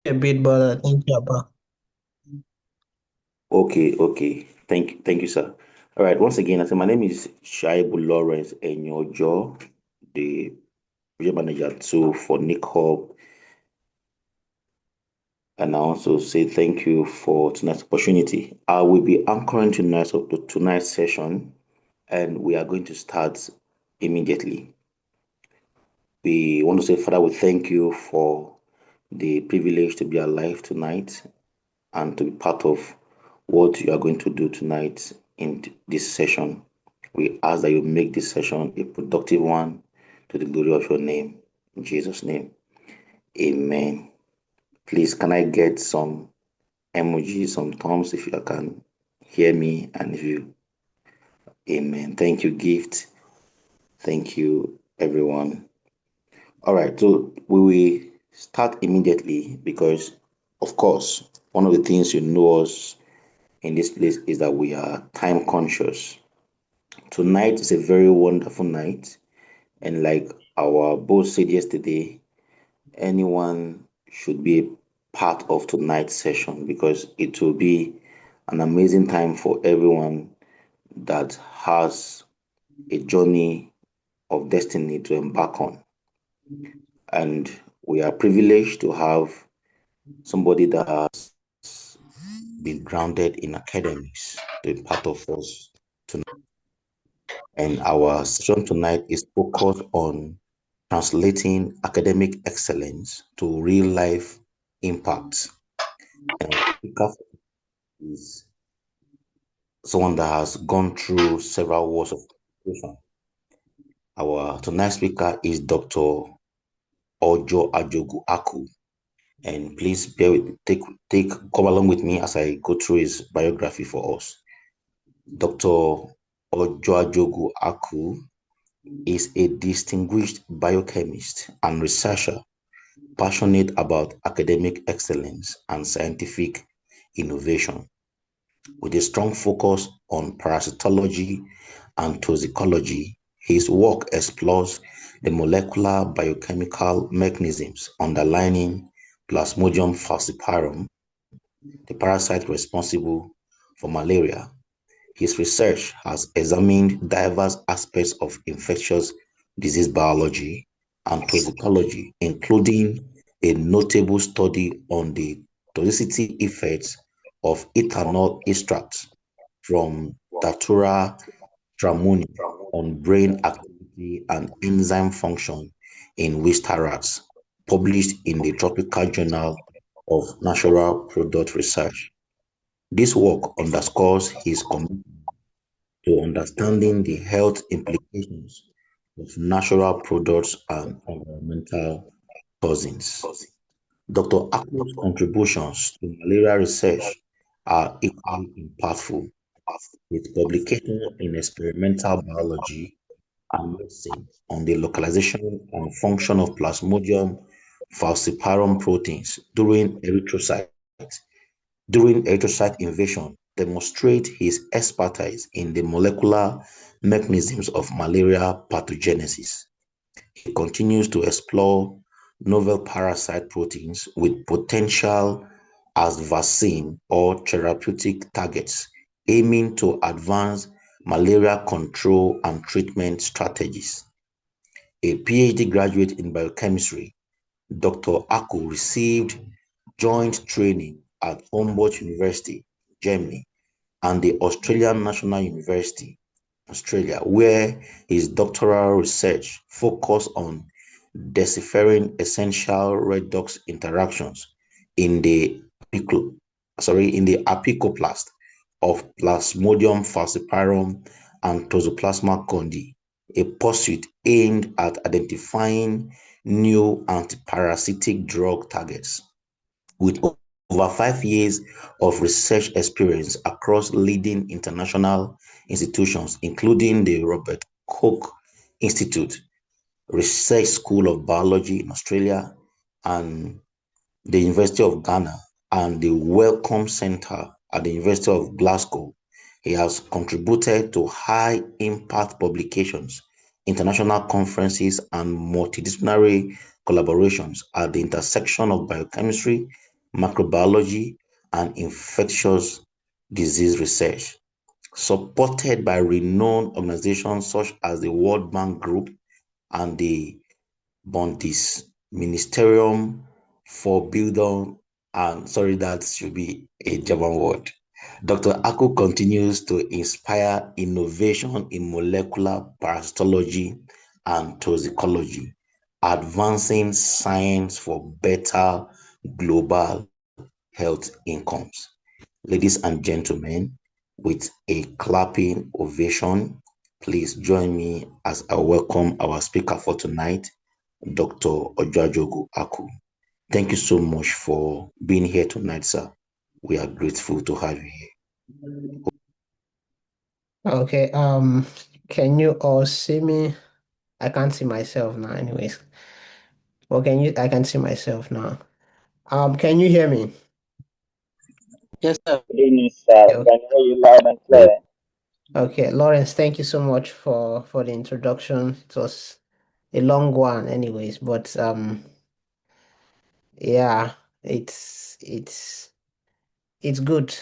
a bit, but I think yeah, but Okay. Thank you, sir. All right. Once again, I say my name is Shaibu Lawrence Enyojo, the project manager too for Nick Hub, and I also say thank you for tonight's opportunity. I will be anchoring tonight's session, and we are going to start immediately. We want to say, Father, we thank you for the privilege to be alive tonight and to be part of what you are going to do tonight in this session. We ask that you make this session a productive one to the glory of your name. In Jesus' name, amen. Please, can I get some emojis, some thumbs if you can hear me and if you, amen. Thank you, Gift. Thank you, everyone. All right, so we will start immediately because, of course, one of the things you know us in this place is that we are time conscious. Tonight is a very wonderful night, and like our boss said yesterday, anyone should be a part of tonight's session because it will be an amazing time for everyone that has a journey of destiny to embark on. And we are privileged to have somebody that has been grounded in academics to be part of us tonight. And our session tonight is focused on translating academic excellence to real life impact. And our speaker is someone that has gone through several wars of education. Our tonight's speaker is Dr. Ojo Ajogu Aku. And please bear with come along with me as I go through his biography for us. Dr. Ojo Ajogu Aku is a distinguished biochemist and researcher passionate about academic excellence and scientific innovation. With a strong focus on parasitology and toxicology, his work explores the molecular biochemical mechanisms underlying Plasmodium falciparum, the parasite responsible for malaria. His research has examined diverse aspects of infectious disease biology and toxicology, including a notable study on the toxicity effects of ethanol extracts from Datura stramoni on brain activity and enzyme function in Wistar rats, published in the Tropical Journal of Natural Product Research. This work underscores his commitment to understanding the health implications of natural products and environmental toxins. Dr. Akmo's contributions to malaria research are equally impactful, with publications in experimental biology and medicine on the localization and function of Plasmodium falciparum proteins during erythrocyte invasion demonstrate his expertise in the molecular mechanisms of malaria pathogenesis. He continues to explore novel parasite proteins with potential as vaccine or therapeutic targets, aiming to advance malaria control and treatment strategies. A PhD graduate in biochemistry, Dr. Aku received joint training at Humboldt University, Germany, and the Australian National University, Australia, where his doctoral research focused on deciphering essential redox interactions in the apicoplast of Plasmodium falciparum and Toxoplasma gondii, a pursuit aimed at identifying new antiparasitic drug targets. With over 5 years of research experience across leading international institutions, including the Robert Koch Institute, Research School of Biology in Australia, and the University of Ghana, and the Wellcome Center at the University of Glasgow. He has contributed to high impact publications, international conferences, and multidisciplinary collaborations at the intersection of biochemistry, microbiology, and infectious disease research, supported by renowned organizations such as the World Bank Group and the Bundesministerium for Bildung, and sorry, that should be a German word. Dr. Aku continues to inspire innovation in molecular parasitology and toxicology, advancing science for better global health incomes. Ladies and gentlemen, with a clapping ovation, please join me as I welcome our speaker for tonight, Dr. Ojajogu Aku. Thank you so much for being here tonight, sir. We are grateful to have you here. Okay, can you all see me? I can't see myself now, anyways. Well, I can see myself now. Can you hear me? Yes, sir. Good evening, sir. We Okay, can hear you loud and Very, clear. okay, Lawrence, thank you so much for the introduction. It was a long one, anyways, but yeah, it's good.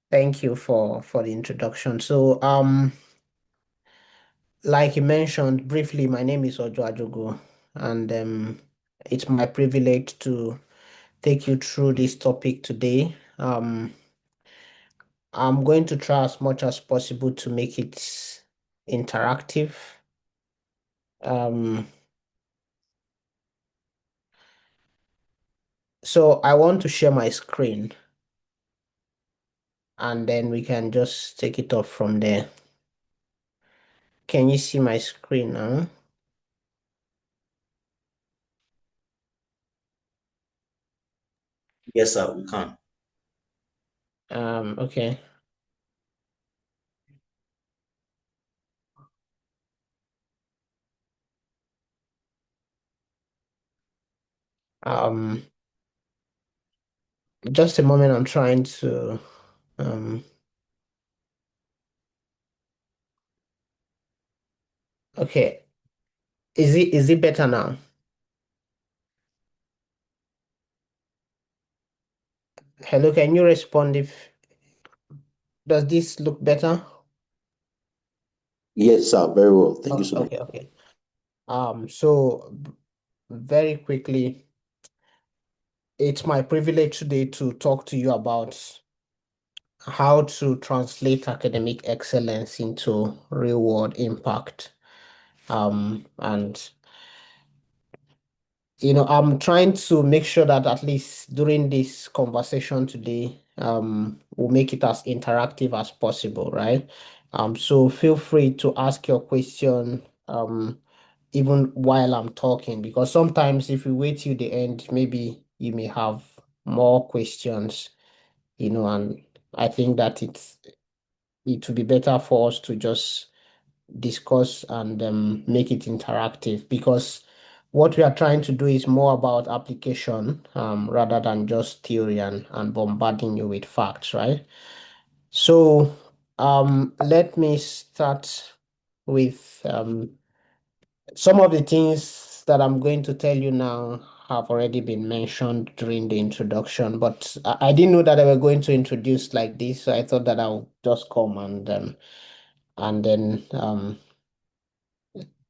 Thank you for the introduction. So, like you mentioned briefly, my name is Ojo Ajogo, and it's my privilege to take you through this topic today. I'm going to try as much as possible to make it interactive. Um, so I want to share my screen, and then we can just take it off from there. Can you see my screen now? yes, sir, we can. Okay. Um, just a moment, I'm trying to okay. Is it better now? Hello, can you respond if does this look better? Yes, sir, very well. Thank you Oh, so much. okay. So very quickly, it's my privilege today to talk to you about how to translate academic excellence into real world impact. And I'm trying to make sure that at least during this conversation today, we'll make it as interactive as possible, right? So feel free to ask your question, even while I'm talking, because sometimes if you wait till the end, maybe you may have more questions, and I think that it would be better for us to just discuss and make it interactive because what we are trying to do is more about application rather than just theory and bombarding you with facts, right? So let me start with some of the things that I'm going to tell you now have already been mentioned during the introduction, but I didn't know that I were going to introduce like this, so I thought that I'll just come and then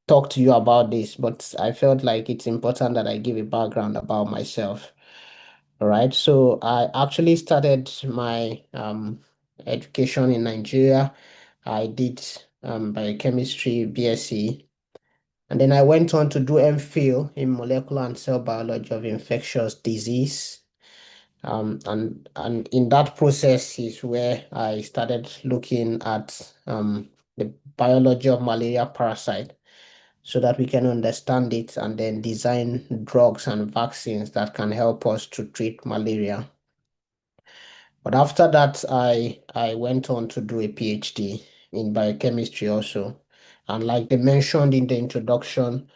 talk to you about this, but I felt like it's important that I give a background about myself. All right. So I actually started my education in Nigeria. I did biochemistry BSc, and then I went on to do MPhil in molecular and cell biology of infectious disease. And in that process is where I started looking at the biology of malaria parasite so that we can understand it and then design drugs and vaccines that can help us to treat malaria. But after that, I went on to do a PhD in biochemistry also. And like they mentioned in the introduction,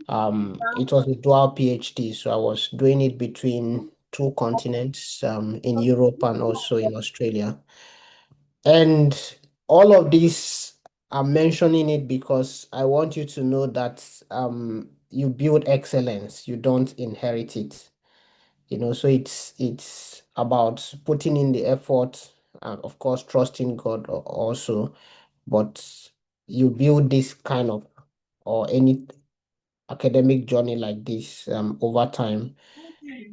it was a dual PhD, so I was doing it between two continents, in Europe and also in Australia. And all of this, I'm mentioning it because I want you to know that you build excellence, you don't inherit it. So it's about putting in the effort and of course trusting God also, but you build this kind of or any academic journey like this over time.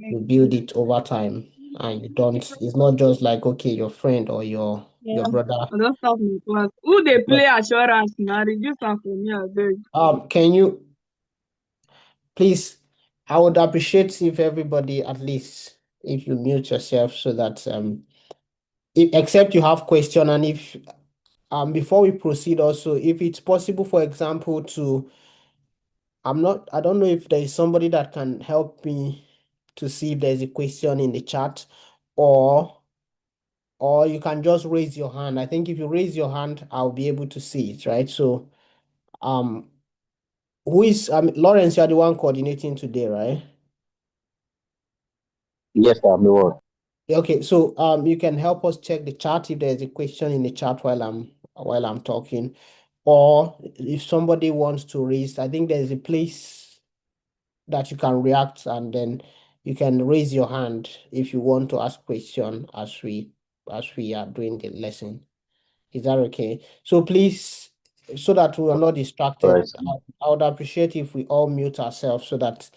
You build it over time, and you don't. It's not just like okay, your friend or your Yeah. brother. I don't stop my class. Who they play assurance now? Reduce am for me, abeg. Can you please? I would appreciate if everybody at least if you mute yourself so that except you have question, and if before we proceed also if it's possible for example to I don't know if there is somebody that can help me to see if there's a question in the chat, or you can just raise your hand. I think if you raise your hand I'll be able to see it, right? So um who is Lawrence, you're the one coordinating today, right? Yes, I'm the one. Okay, so you can help us check the chat if there's a question in the chat while I'm talking, or if somebody wants to raise, I think there's a place that you can react, and then you can raise your hand if you want to ask question as we are doing the lesson. Is that okay? So please, so that we are not Right. distracted, I would appreciate if we all mute ourselves so that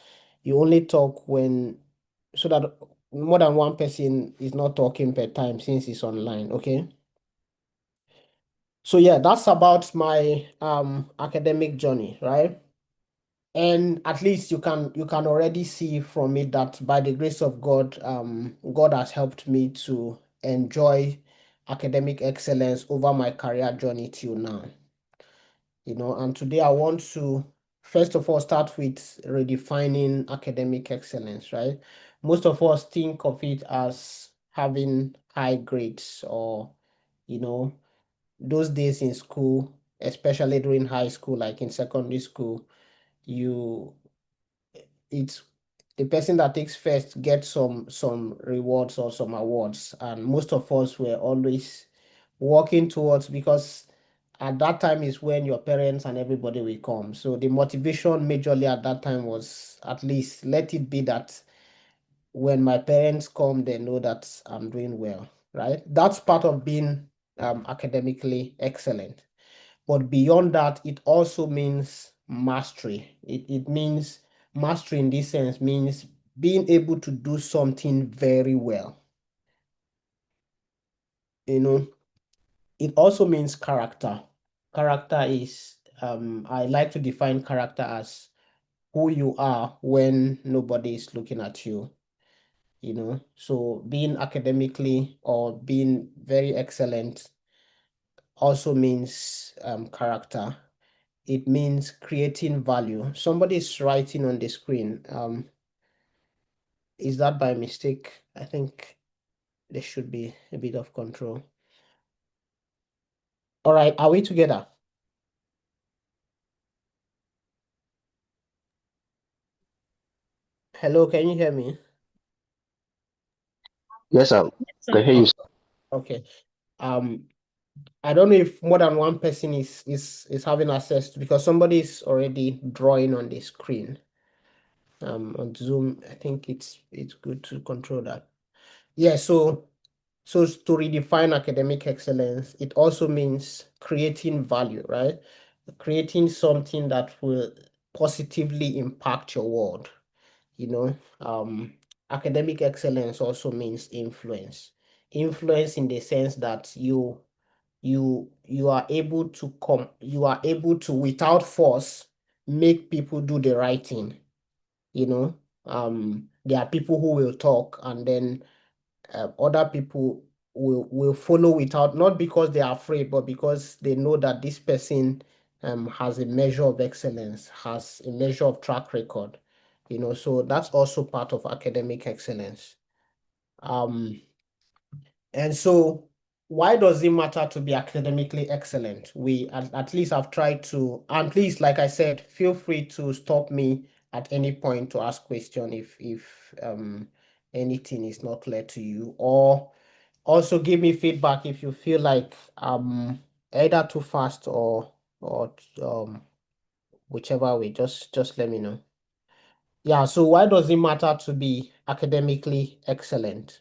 you only talk so that more than one person is not talking per time since it's online, okay? So yeah, that's about my academic journey, right? And at least you can already see from it that by the grace of God, God has helped me to enjoy academic excellence over my career journey till now. And today I want to first of all start with redefining academic excellence, right? Most of us think of it as having high grades, or you know, those days in school, especially during high school, like in secondary school, you it's the person that takes first gets some rewards or some awards, and most of us were always working towards, because at that time is when your parents and everybody will come. So the motivation majorly at that time was at least let it be that when my parents come, they know that I'm doing well, right? That's part of being academically excellent. But beyond that, it also means mastery. It means mastery in this sense means being able to do something very well. You know, it also means character. Character is, I like to define character as who you are when nobody is looking at you. So being academically or being very excellent also means character. It means creating value. Somebody is writing on the screen. Is that by mistake? I think there should be a bit of control. All right, are we together? Hello, can you hear me? Yes, sir. Can hear you. Okay. Um, I don't know if more than one person is having access to, because somebody is already drawing on the screen. On Zoom, I think it's good to control that. Yeah, so to redefine academic excellence, it also means creating value, right? Creating something that will positively impact your world. You know, academic excellence also means influence. Influence in the sense that you are able to without force make people do the right thing. There are people who will talk, and then other people will follow without, not because they are afraid, but because they know that this person has a measure of excellence, has a measure of track record. So that's also part of academic excellence. And so why does it matter to be academically excellent? We at least have tried to, and please, like I said, feel free to stop me at any point to ask question if anything is not clear to you, or also give me feedback if you feel like either too fast or whichever way, just let me know. Yeah, so why does it matter to be academically excellent?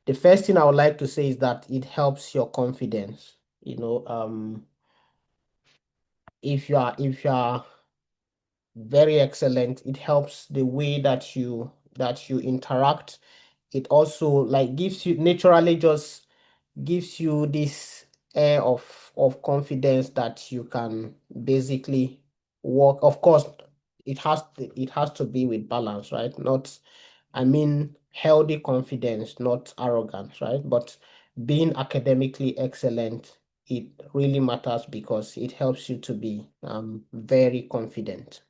The first thing I would like to say is that it helps your confidence. If you are very excellent, it helps the way that you interact. It also like gives you naturally just gives you this air of confidence that you can basically work. Of course, it has to be with balance, right? Not, I mean, healthy confidence, not arrogance, right? But being academically excellent, it really matters because it helps you to be very confident.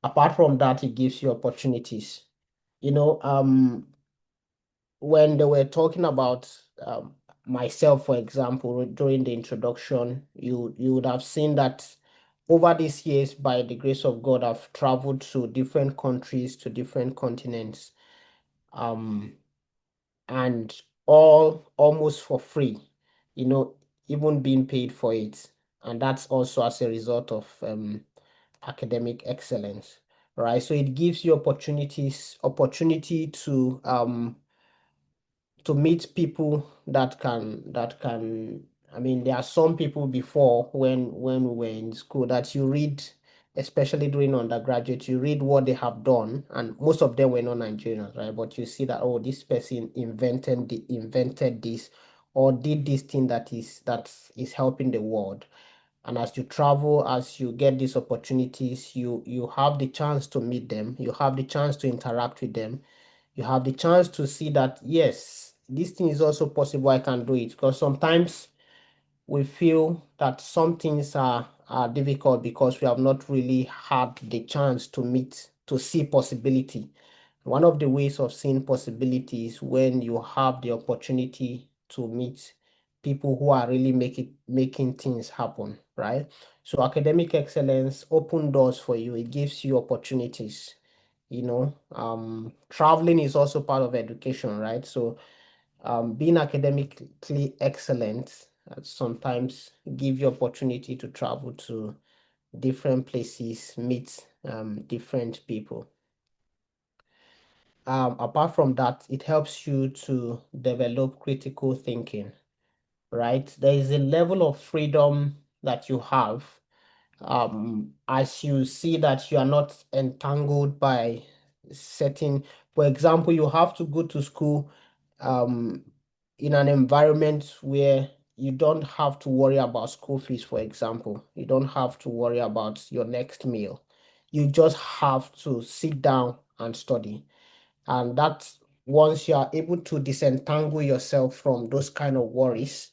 Apart from that, it gives you opportunities. When they were talking about myself, for example, during the introduction, you would have seen that over these years, by the grace of God, I've traveled to different countries, to different continents, um, and all almost for free, you know, even being paid for it. And that's also as a result of academic excellence, right? So it gives you opportunity to meet people that can. I mean, there are some people before when we were in school that you read, especially during undergraduate, you read what they have done, and most of them were not Nigerians, right? But you see that, oh, this person invented this or did this thing that is helping the world. And as you travel, as you get these opportunities, you have the chance to meet them, you have the chance to interact with them, you have the chance to see that, yes, this thing is also possible, I can do it. Because sometimes we feel that some things are difficult because we have not really had the chance to see possibility. One of the ways of seeing possibility is when you have the opportunity to meet people who are really making things happen, right? So academic excellence open doors for you. It gives you opportunities. Traveling is also part of education, right? So being academically excellent sometimes give you opportunity to travel to different places, meet different people. Apart from that, it helps you to develop critical thinking, right? There is a level of freedom that you have as you see that you are not entangled by certain, for example, you have to go to school um, in an environment where you don't have to worry about school fees, for example. You don't have to worry about your next meal. You just have to sit down and study. And that once you are able to disentangle yourself from those kind of worries,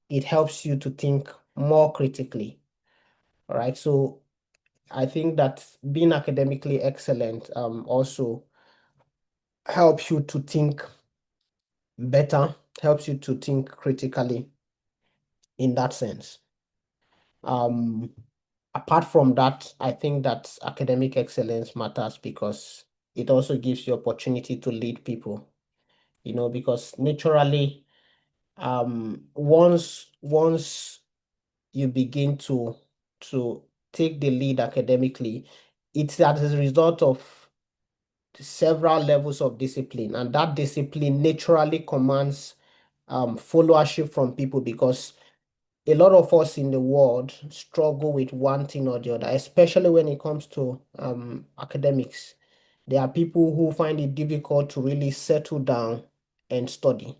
it helps you to think more critically. All right. So I think that being academically excellent also helps you to think better, helps you to think critically in that sense. Um, Apart from that, I think that academic excellence matters because it also gives you opportunity to lead people, because naturally, once you begin to take the lead academically, it's as a result of several levels of discipline, and that discipline naturally commands followership from people because a lot of us in the world struggle with one thing or the other, especially when it comes to academics. There are people who find it difficult to really settle down and study.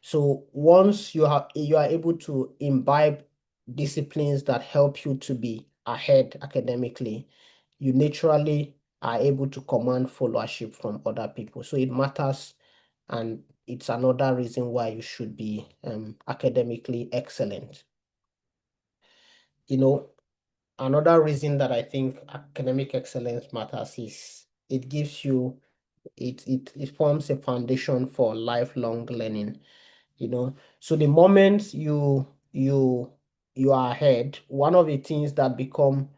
So once you are able to imbibe disciplines that help you to be ahead academically, you naturally are able to command followership from other people. So it matters, and it's another reason why you should be academically excellent. Another reason that I think academic excellence matters is it forms a foundation for lifelong learning. So the moment you are ahead, one of the things that become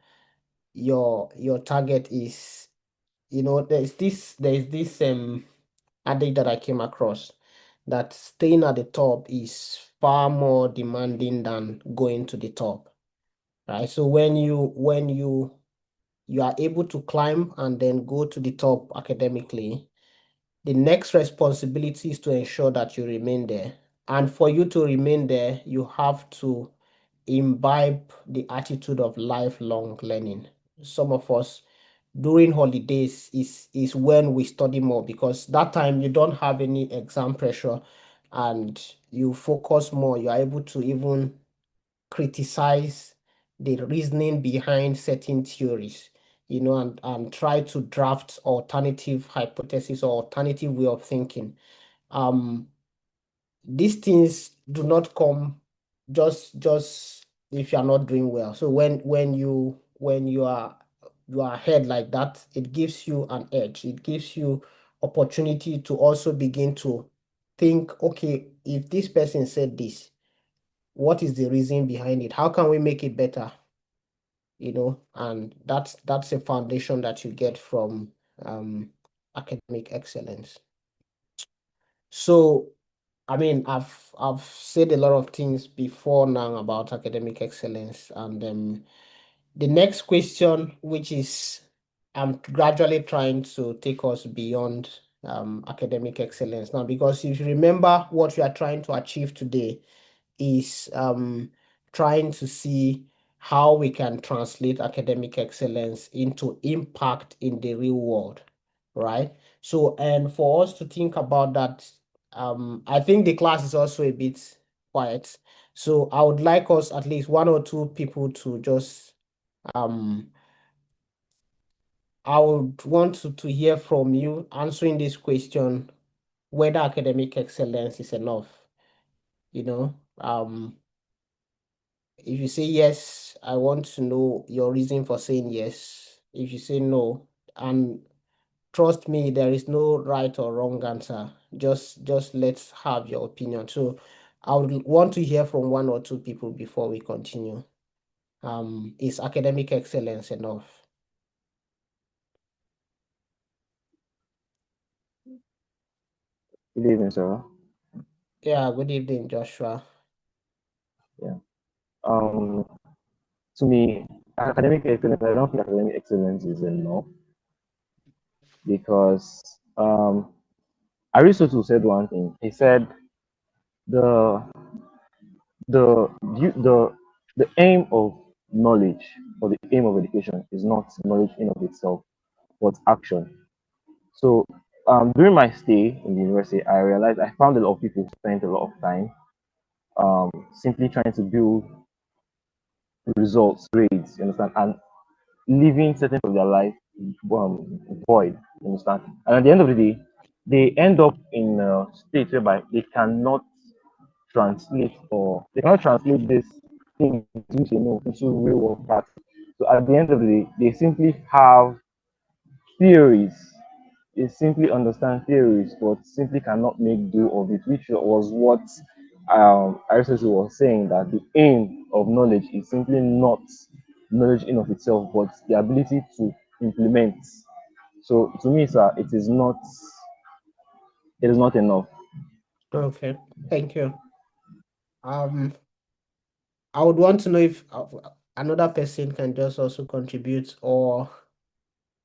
your target is, there's this adage that I came across, that staying at the top is far more demanding than going to the top, right? So when you you are able to climb and then go to the top academically, the next responsibility is to ensure that you remain there. And for you to remain there, you have to imbibe the attitude of lifelong learning. Some of us during holidays is when we study more because that time you don't have any exam pressure and you focus more. You are able to even criticize the reasoning behind certain theories, and try to draft alternative hypothesis or alternative way of thinking. Um, these things do not come just if you are not doing well. So when you are ahead like that, it gives you an edge. It gives you opportunity to also begin to think, okay, if this person said this, what is the reason behind it? How can we make it better? And that's a foundation that you get from academic excellence. So, I mean, I've said a lot of things before now about academic excellence, and the next question, which is I'm gradually trying to take us beyond academic excellence now, because if you remember what we are trying to achieve today is trying to see how we can translate academic excellence into impact in the real world, right? So, and for us to think about that, I think the class is also a bit quiet. So I would like us, at least one or two people, to just um I would want to hear from you answering this question, whether academic excellence is enough, you know. If you say yes, I want to know your reason for saying yes. If you say no, and trust me, there is no right or wrong answer. Just let's have your opinion. So I would want to hear from one or two people before we continue. Is academic excellence enough? Good evening, sir. Yeah, good evening, Joshua. Yeah. Um, to me, academic excellence, I don't think academic excellence is enough because Aristotle said one thing. He said the the the the aim of knowledge or the aim of education is not knowledge in of itself, but action. So during my stay in the university, I realized I found a lot of people spent a lot of time simply trying to build results, grades, you understand, and living certain of their life void, you understand. And at the end of the day, they end up in a state whereby they cannot translate this thing which they know into real world facts. So at the end of the day, they simply have theories. They simply understand theories, but simply cannot make do of it, which was what Aristotle was saying, that the aim of knowledge is simply not knowledge in of itself, but the ability to implement. So to me, sir, it is not enough. Okay, thank you. I would want to know if another person can just also contribute, or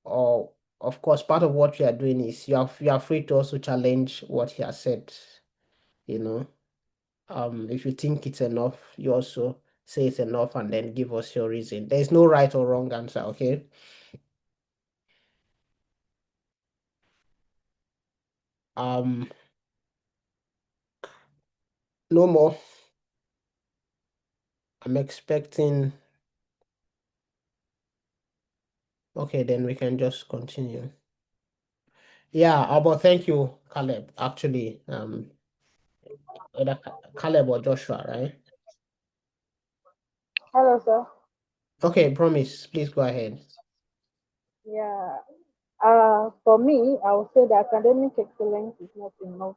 of course, part of what we are doing is you are free to also challenge what he has said. You know, if you think it's enough, you also say it's enough and then give us your reason. There's no right or wrong answer. Okay. Um, no more. I'm expecting. Okay, then we can just continue. Yeah, but thank you, Caleb. Actually, either Caleb or Joshua, right? Hello, sir. Okay, promise. Please go ahead. Yeah. For me, I would say that academic excellence is not enough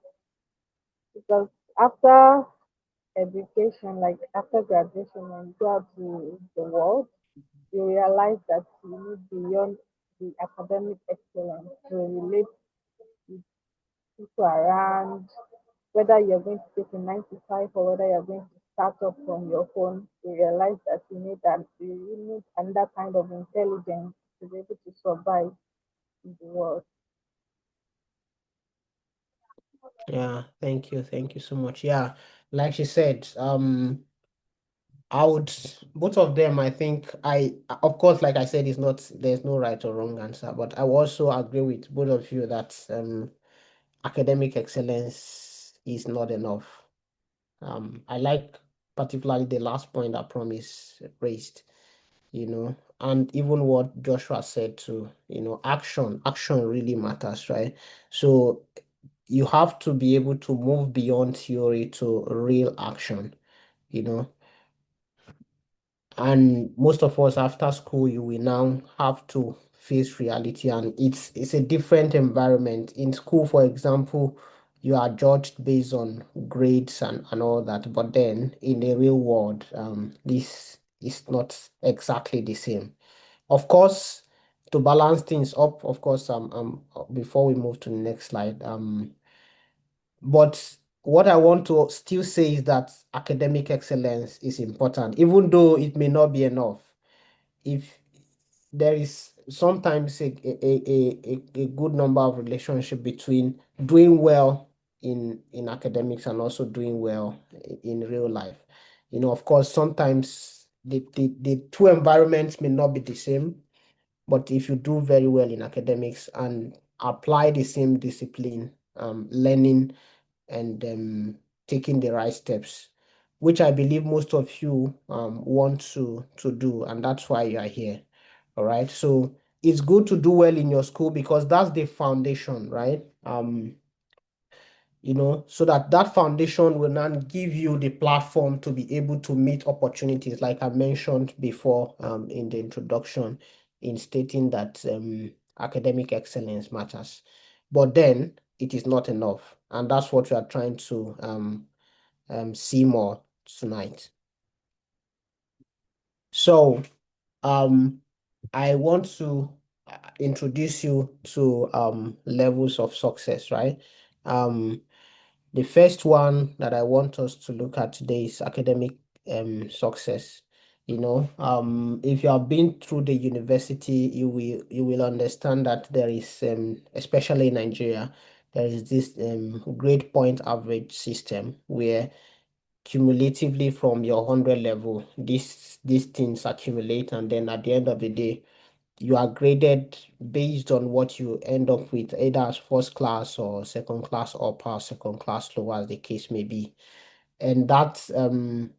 because after education, like after graduation and go out to the world, you realize that you need beyond the academic excellence to relate with people around, whether you're going to take a 9 to 5 or whether you're going to start up from your phone, you realize that you need another kind of intelligence to be able to survive in the world. Yeah, thank you. Thank you so much. Yeah, like she said, I would both of them, I think of course, like I said, it's not there's no right or wrong answer, but I also agree with both of you that academic excellence is not enough. I like particularly the last point that Promise raised, and even what Joshua said too, action really matters, right? So you have to be able to move beyond theory to real action, you know. And most of us after school, you will now have to face reality, and it's a different environment. In school, for example, you are judged based on grades and all that, but then in the real world, this is not exactly the same. Of course, to balance things up, of course, before we move to the next slide, but what I want to still say is that academic excellence is important, even though it may not be enough. If there is sometimes a good number of relationship between doing well in academics and also doing well in real life. Of course, sometimes the two environments may not be the same, but if you do very well in academics and apply the same discipline, learning and taking the right steps, which I believe most of you want to do, and that's why you are here. All right. So it's good to do well in your school because that's the foundation, right? So that foundation will now give you the platform to be able to meet opportunities, like I mentioned before in the introduction, in stating that academic excellence matters. But then it is not enough, and that's what we are trying to see more tonight. So I want to introduce you to levels of success, right? The first one that I want us to look at today is academic success. If you have been through the university, you will understand that there is, especially in Nigeria, there is this grade point average system where cumulatively from your 100 level, these things accumulate, and then at the end of the day, you are graded based on what you end up with, either as first class or second class upper, second class lower, as the case may be. And that the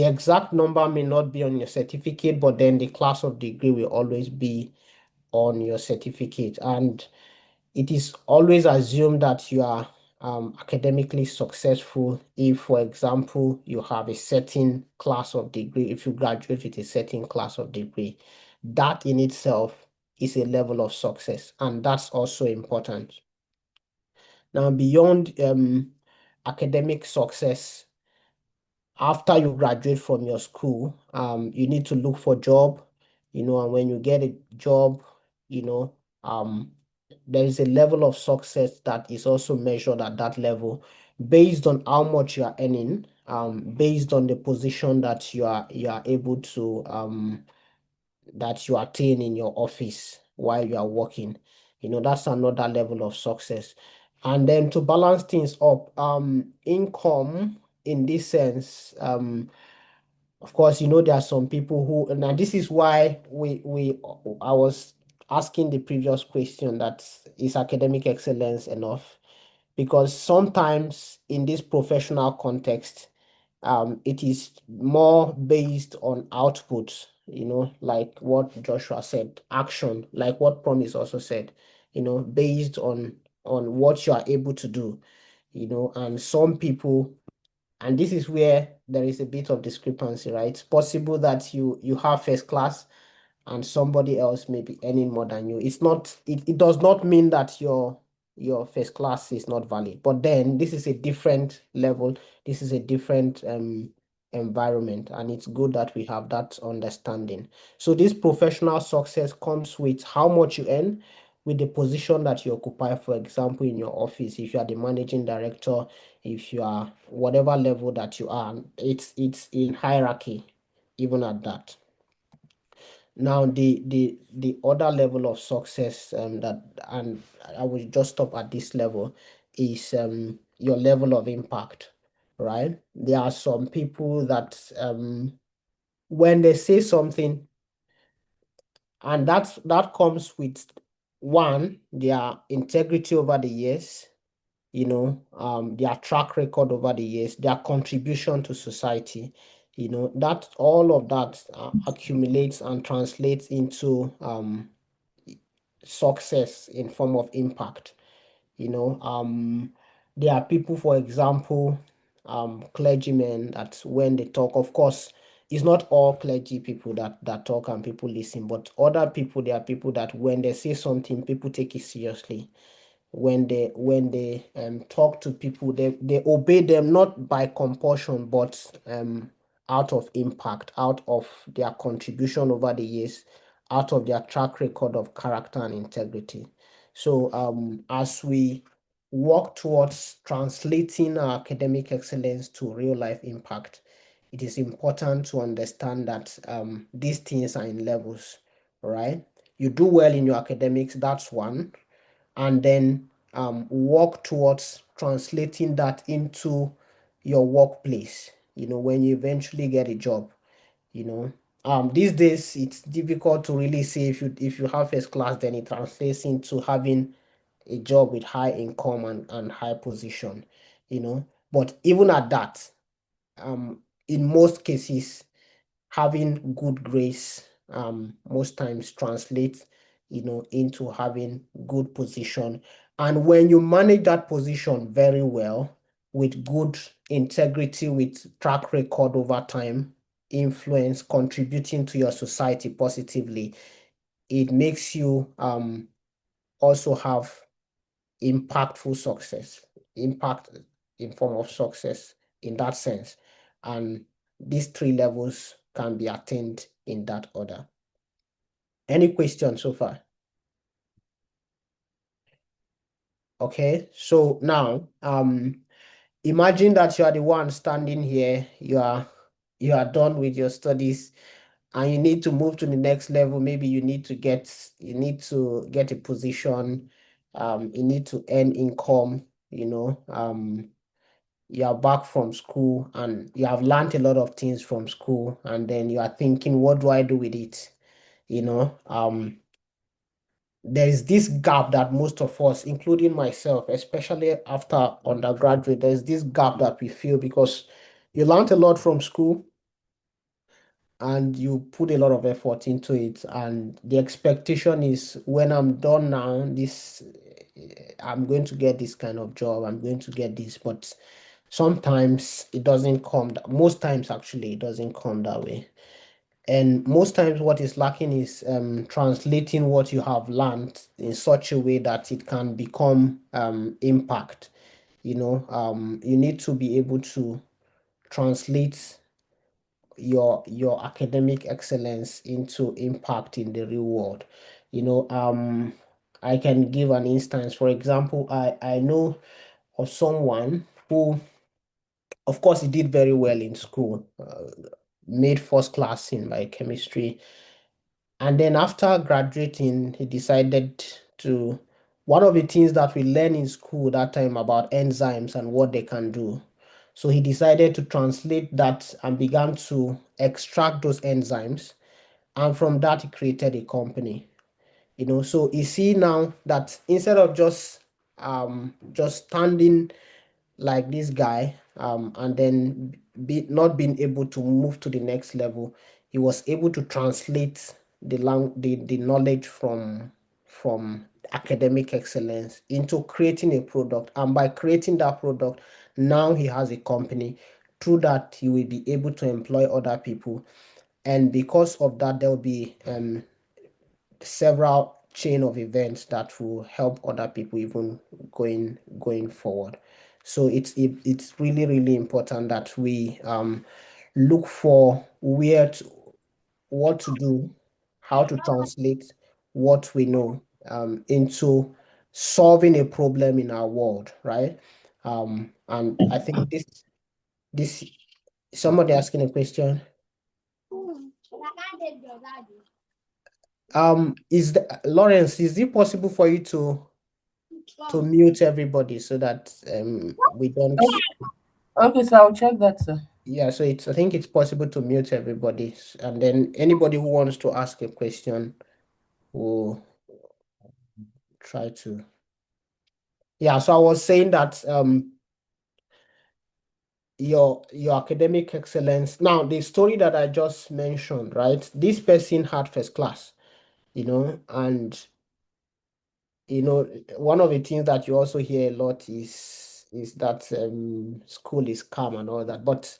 exact number may not be on your certificate, but then the class of degree will always be on your certificate. And it is always assumed that you are academically successful if, for example, you have a certain class of degree. If you graduate with a certain class of degree, that in itself is a level of success, and that's also important. Now, beyond academic success, after you graduate from your school, you need to look for job, and when you get a job, um, there is a level of success that is also measured at that level based on how much you are earning, based on the position that you are able to that you attain in your office while you are working. That's another level of success. And then to balance things up, income in this sense, of course, there are some people who, now this is why I was asking the previous question, that is academic excellence enough? Because sometimes in this professional context, it is more based on output, like what Joshua said, action, like what Promise also said, based on what you are able to do, and some people, and this is where there is a bit of discrepancy, right? It's possible that you have first class and somebody else may be earning more than you. It does not mean that your first class is not valid, but then this is a different level, this is a different environment, and it's good that we have that understanding. So this professional success comes with how much you earn, with the position that you occupy. For example, in your office, if you are the managing director, if you are whatever level that you are, it's in hierarchy even at that. Now the other level of success that, and I will just stop at this level, is your level of impact, right? There are some people that when they say something, and that comes with one, their integrity over the years, their track record over the years, their contribution to society, that all of that accumulates and translates into success in form of impact. There are people, for example, clergymen, that when they talk, of course, it's not all clergy people that talk and people listen, but other people, there are people that when they say something, people take it seriously. When they talk to people, they obey them, not by compulsion, but out of impact, out of their contribution over the years, out of their track record of character and integrity. So as we work towards translating our academic excellence to real life impact, it is important to understand that these things are in levels, right? You do well in your academics, that's one, and then work towards translating that into your workplace, when you eventually get a job. These days it's difficult to really say if you have first class, then it translates into having a job with high income and high position, but even at that, in most cases, having good grace most times translates into having good position. And when you manage that position very well, with good integrity, with track record over time, influence, contributing to your society positively, it makes you also have impactful success, impact in form of success in that sense. And these three levels can be attained in that order. Any questions so far? Okay, so now imagine that you are the one standing here, you are done with your studies, and you need to move to the next level. Maybe you need to get a position, you need to earn income, you are back from school and you have learned a lot of things from school, and then you are thinking, what do I do with it? There is this gap that most of us, including myself, especially after undergraduate, there's this gap that we feel because you learned a lot from school and you put a lot of effort into it, and the expectation is, when I'm done now, I'm going to get this kind of job, I'm going to get this. But sometimes it doesn't come most times actually it doesn't come that way. And most times what is lacking is translating what you have learned in such a way that it can become impact. You need to be able to translate your academic excellence into impact in the real world. I can give an instance. For example, I know of someone who, of course, he did very well in school, made first class in biochemistry. And then after graduating, he decided to, one of the things that we learn in school that time about enzymes and what they can do. So he decided to translate that and began to extract those enzymes. And from that, he created a company. So you see now that instead of just standing like this guy, and then not being able to move to the next level, he was able to translate the knowledge from academic excellence into creating a product. And by creating that product, now he has a company. Through that, he will be able to employ other people. And because of that, there will be several chain of events that will help other people even going forward. So it's really, really important that we look for what to do, how to translate what we know into solving a problem in our world, right? And I think this somebody asking a question. Lawrence, is it possible for you to mute everybody so that we don't? Okay, so I'll check that, sir. Yeah, so I think it's possible to mute everybody, and then anybody who wants to ask a question will try to. Yeah, so I was saying that your academic excellence. Now, the story that I just mentioned, right? This person had first class, and one of the things that you also hear a lot is that school is calm and all that, but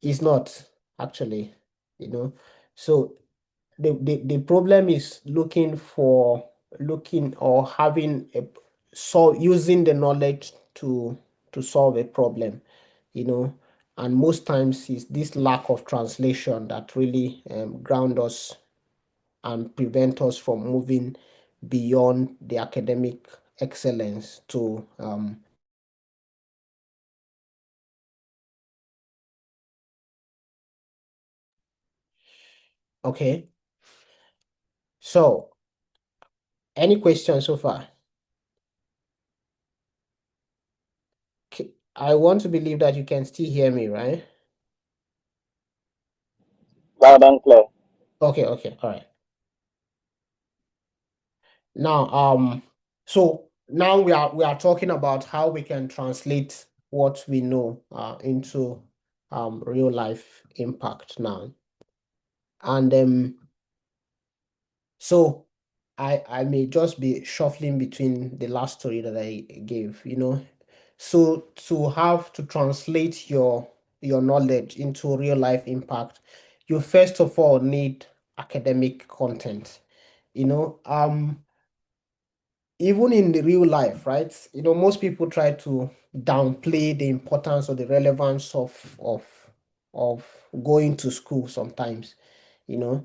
it's not actually, So the problem is looking or having using the knowledge to solve a problem, and most times it's this lack of translation that really ground us and prevent us from moving beyond the academic excellence to okay. So any questions so far? I want to believe that you can still hear me, right? Loud and clear. Okay, all right. Now, so now we are talking about how we can translate what we know into real life impact now. And so I may just be shuffling between the last story that I gave, So to have to translate your knowledge into real life impact, you first of all need academic content. Even in the real life, right? Most people try to downplay the importance or the relevance of going to school sometimes, you know.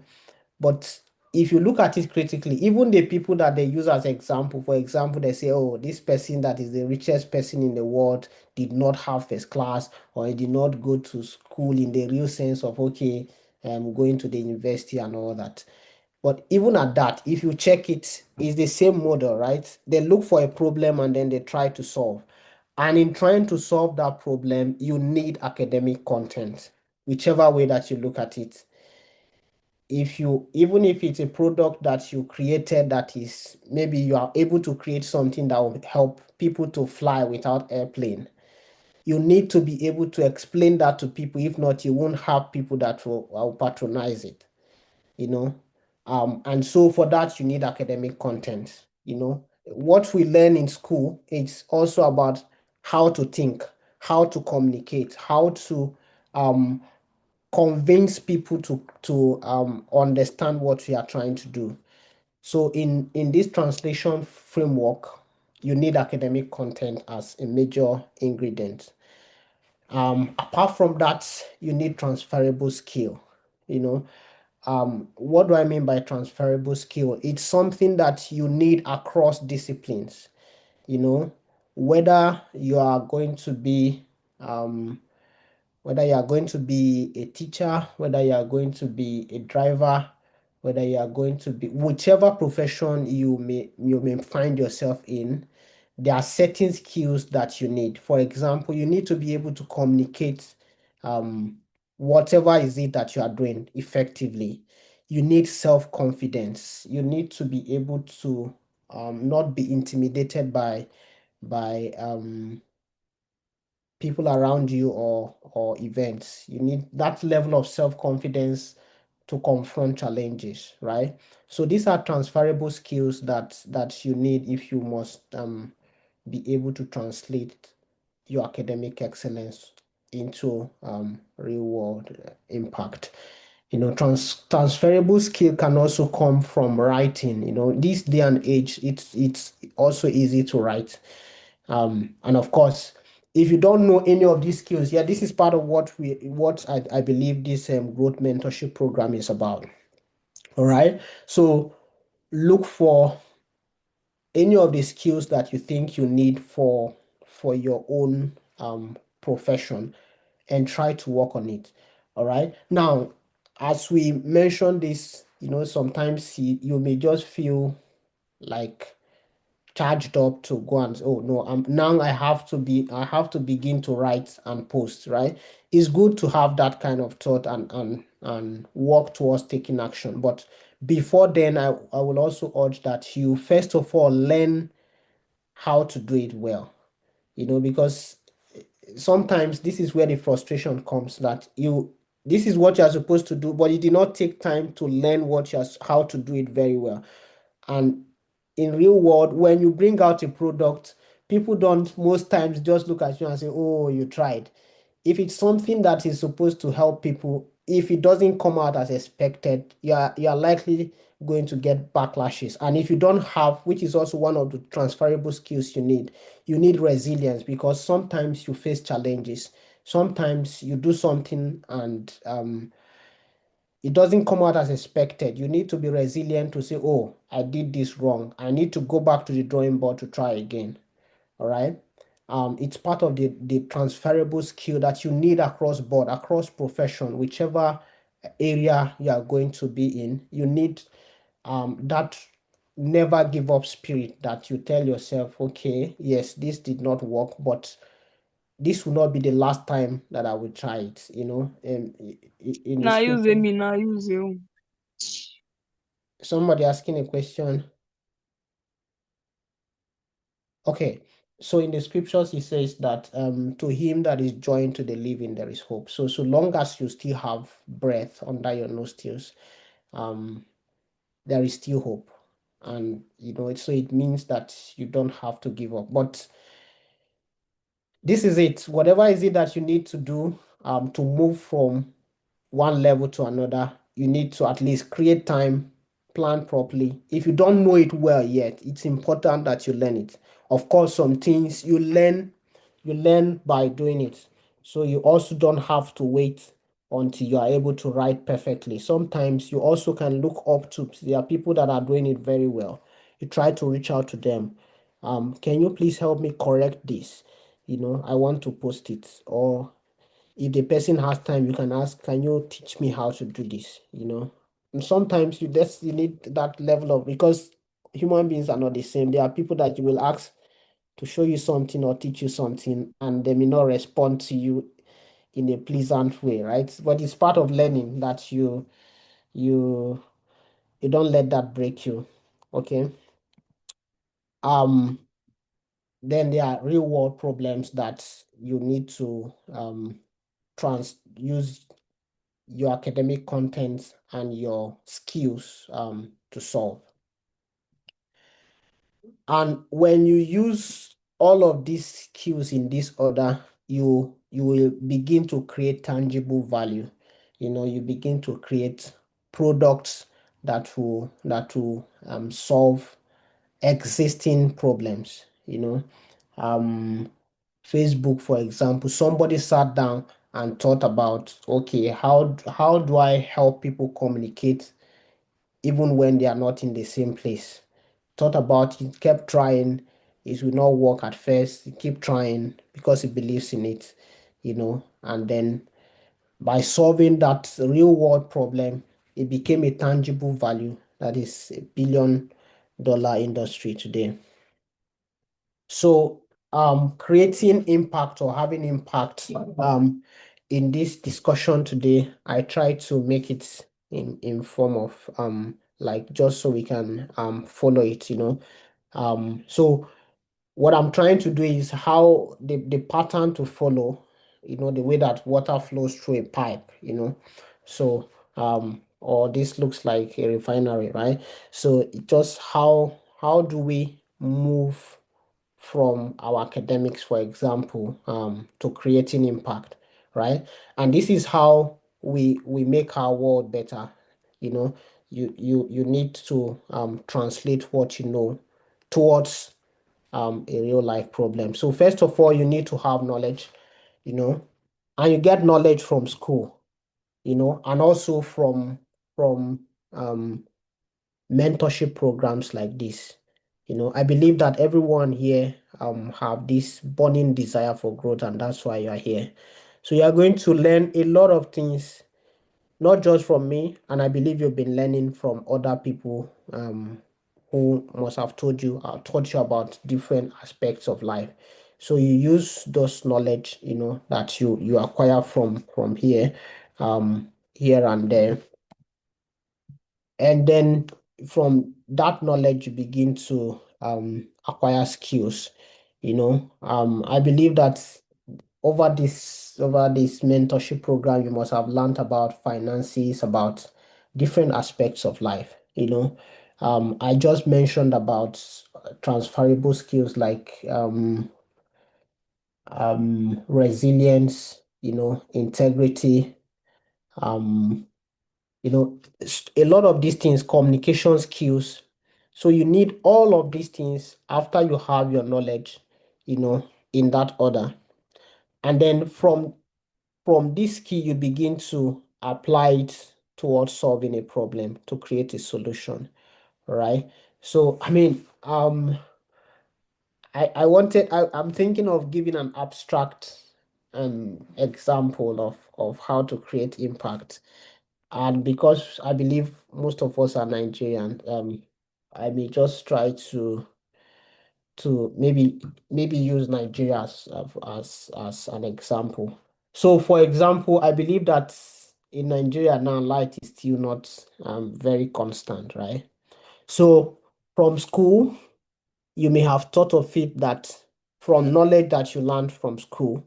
But if you look at it critically, even the people that they use as example, for example, they say, oh, this person that is the richest person in the world did not have first class, or he did not go to school in the real sense of, okay, going to the university and all that. But even at that, if you check it, it's the same model, right? They look for a problem and then they try to solve. And in trying to solve that problem, you need academic content, whichever way that you look at it. Even if it's a product that you created that is maybe you are able to create something that will help people to fly without airplane, you need to be able to explain that to people. If not, you won't have people that will patronize it, you know. And so for that, you need academic content. What we learn in school, it's also about how to think, how to communicate, how to um, convince people to understand what we are trying to do. So in this translation framework, you need academic content as a major ingredient. Apart from that, you need transferable skill. What do I mean by transferable skill? It's something that you need across disciplines. You know, whether you are going to be um, whether you are going to be a teacher, whether you are going to be a driver, whether you are going to be whichever profession you may find yourself in, there are certain skills that you need. For example, you need to be able to communicate um, whatever is it that you are doing effectively. You need self-confidence. You need to be able to not be intimidated by people around you or events. You need that level of self-confidence to confront challenges, right? So these are transferable skills that you need if you must be able to translate your academic excellence into real world impact. Transferable skill can also come from writing. This day and age, it's also easy to write. And of course, if you don't know any of these skills, yeah, this is part of what I believe this growth mentorship program is about. All right. So look for any of the skills that you think you need for your own profession and try to work on it. All right. Now, as we mentioned this sometimes you may just feel like charged up to go and oh no, now I have to begin to write and post, right? It's good to have that kind of thought and work towards taking action. But before then, I will also urge that you first of all learn how to do it well, because sometimes this is where the frustration comes, that this is what you're supposed to do, but you did not take time to learn how to do it very well. And in real world, when you bring out a product, people don't most times just look at you and say, oh, you tried. If it's something that is supposed to help people, if it doesn't come out as expected, you're likely going to get backlashes. And if you don't have, which is also one of the transferable skills you need resilience, because sometimes you face challenges. Sometimes you do something and it doesn't come out as expected. You need to be resilient to say, oh, I did this wrong. I need to go back to the drawing board to try again. All right. It's part of the transferable skill that you need across board, across profession, whichever area you are going to be in. You need that never give up spirit, that you tell yourself, okay, yes, this did not work, but this will not be the last time that I will try it, in the Now use scripture. me, now use you. Somebody asking a question. Okay, so in the scriptures, he says that to him that is joined to the living, there is hope. So long as you still have breath under your nostrils, um, there is still hope. And so it means that you don't have to give up. But this is it. Whatever is it that you need to do to move from one level to another, you need to at least create time, plan properly. If you don't know it well yet, it's important that you learn it. Of course, some things you learn by doing it. So you also don't have to wait until you are able to write perfectly. Sometimes you also can look up to, there are people that are doing it very well. You try to reach out to them. Can you please help me correct this? I want to post it. Or if the person has time, you can ask, can you teach me how to do this? And sometimes you need that level of, because human beings are not the same. There are people that you will ask to show you something or teach you something, and they may not respond to you in a pleasant way, right? But it's part of learning that you don't let that break you. Okay. Then there are real world problems that you need to use your academic content and your skills to solve. And when you use all of these skills in this order, you will begin to create tangible value. You begin to create products that will solve existing problems. Facebook, for example, somebody sat down and thought about, okay, how do I help people communicate even when they are not in the same place? Thought about it, kept trying. It will not work at first. He keep trying because he believes in it, and then by solving that real world problem, it became a tangible value that is $1 billion industry today. So creating impact or having impact in this discussion today, I try to make it in form of like, just so we can follow it. So what I'm trying to do is how the pattern to follow, the way that water flows through a pipe. So or this looks like a refinery, right? So it just how do we move from our academics, for example, to creating impact, right? And this is how we make our world better. You need to translate what you know towards a real life problem. So first of all, you need to have knowledge, and you get knowledge from school, and also from mentorship programs like this. I believe that everyone here have this burning desire for growth, and that's why you are here. So you are going to learn a lot of things not just from me, and I believe you've been learning from other people who must have taught you about different aspects of life. So you use those knowledge, that you acquire from here and there, and then from that knowledge you begin to acquire skills. I believe that over this mentorship program, you must have learned about finances, about different aspects of life. I just mentioned about transferable skills like resilience, integrity, um, a lot of these things, communication skills. So you need all of these things after you have your knowledge, in that order. And then from this skill, you begin to apply it towards solving a problem to create a solution. Right. So, I mean, I'm thinking of giving an abstract example of how to create impact. And because I believe most of us are Nigerian, I may just try to maybe use Nigeria as an example. So, for example, I believe that in Nigeria now, light is still not very constant, right? So, from school, you may have thought of it that from knowledge that you learned from school,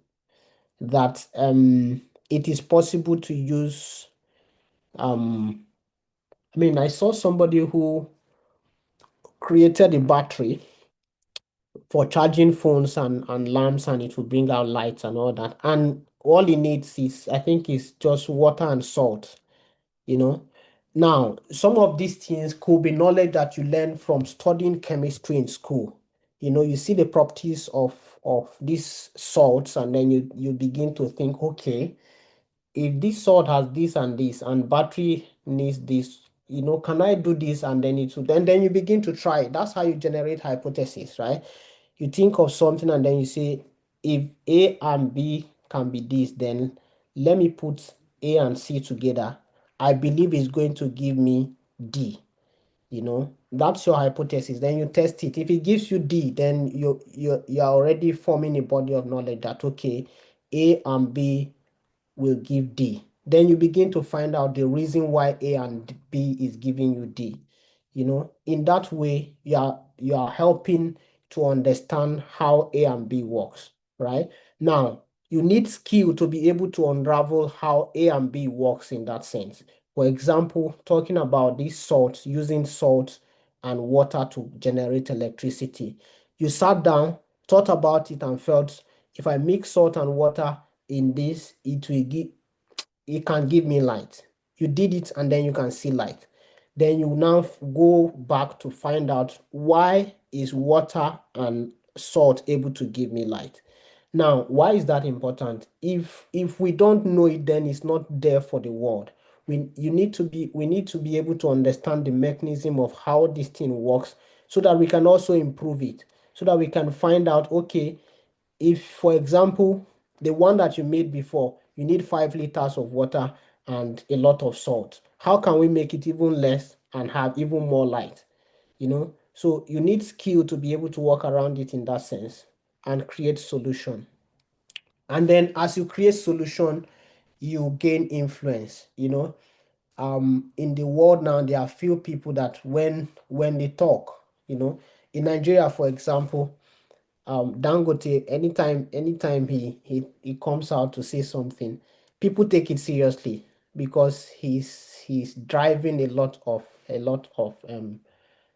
that it is possible to use. I mean, I saw somebody who created a battery for charging phones and lamps, and it will bring out lights and all that. And all it needs is, I think, is just water and salt, you know. Now, some of these things could be knowledge that you learn from studying chemistry in school. You see the properties of these salts, and then you begin to think, okay, if this salt has this and this, and battery needs this, can I do this? And then then you begin to try it. That's how you generate hypothesis, right? You think of something and then you say, if A and B can be this, then let me put A and C together. I believe it's going to give me D. That's your hypothesis. Then you test it. If it gives you D, then you're already forming a body of knowledge that, okay, A and B will give D. Then you begin to find out the reason why A and B is giving you D. In that way, you are helping to understand how A and B works, right? Now, you need skill to be able to unravel how A and B works in that sense. For example, talking about this salt, using salt and water to generate electricity. You sat down, thought about it, and felt if I mix salt and water in this, it can give me light. You did it and then you can see light. Then you now go back to find out why is water and salt able to give me light. Now, why is that important? If we don't know it, then it's not there for the world. We need to be able to understand the mechanism of how this thing works so that we can also improve it, so that we can find out, okay, if, for example, the one that you made before, you need 5 liters of water and a lot of salt. How can we make it even less and have even more light? So you need skill to be able to work around it in that sense and create solution. And then as you create solution, you gain influence. In the world now, there are few people that when they talk, in Nigeria, for example, Dangote, anytime he comes out to say something, people take it seriously because he's driving a lot of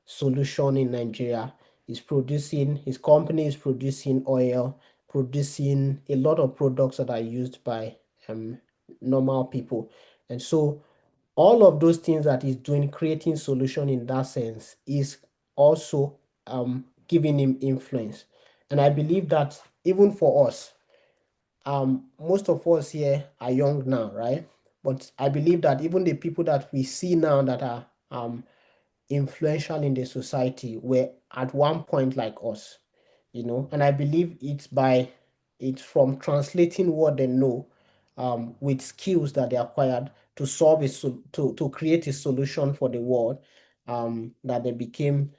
solution in Nigeria. His company is producing oil, producing a lot of products that are used by normal people. And so all of those things that he's doing, creating solution in that sense, is also giving him influence. And I believe that even for us, most of us here are young now, right? But I believe that even the people that we see now that are influential in the society were at one point like us, and I believe it's from translating what they know with skills that they acquired to solve to create a solution for the world, that they became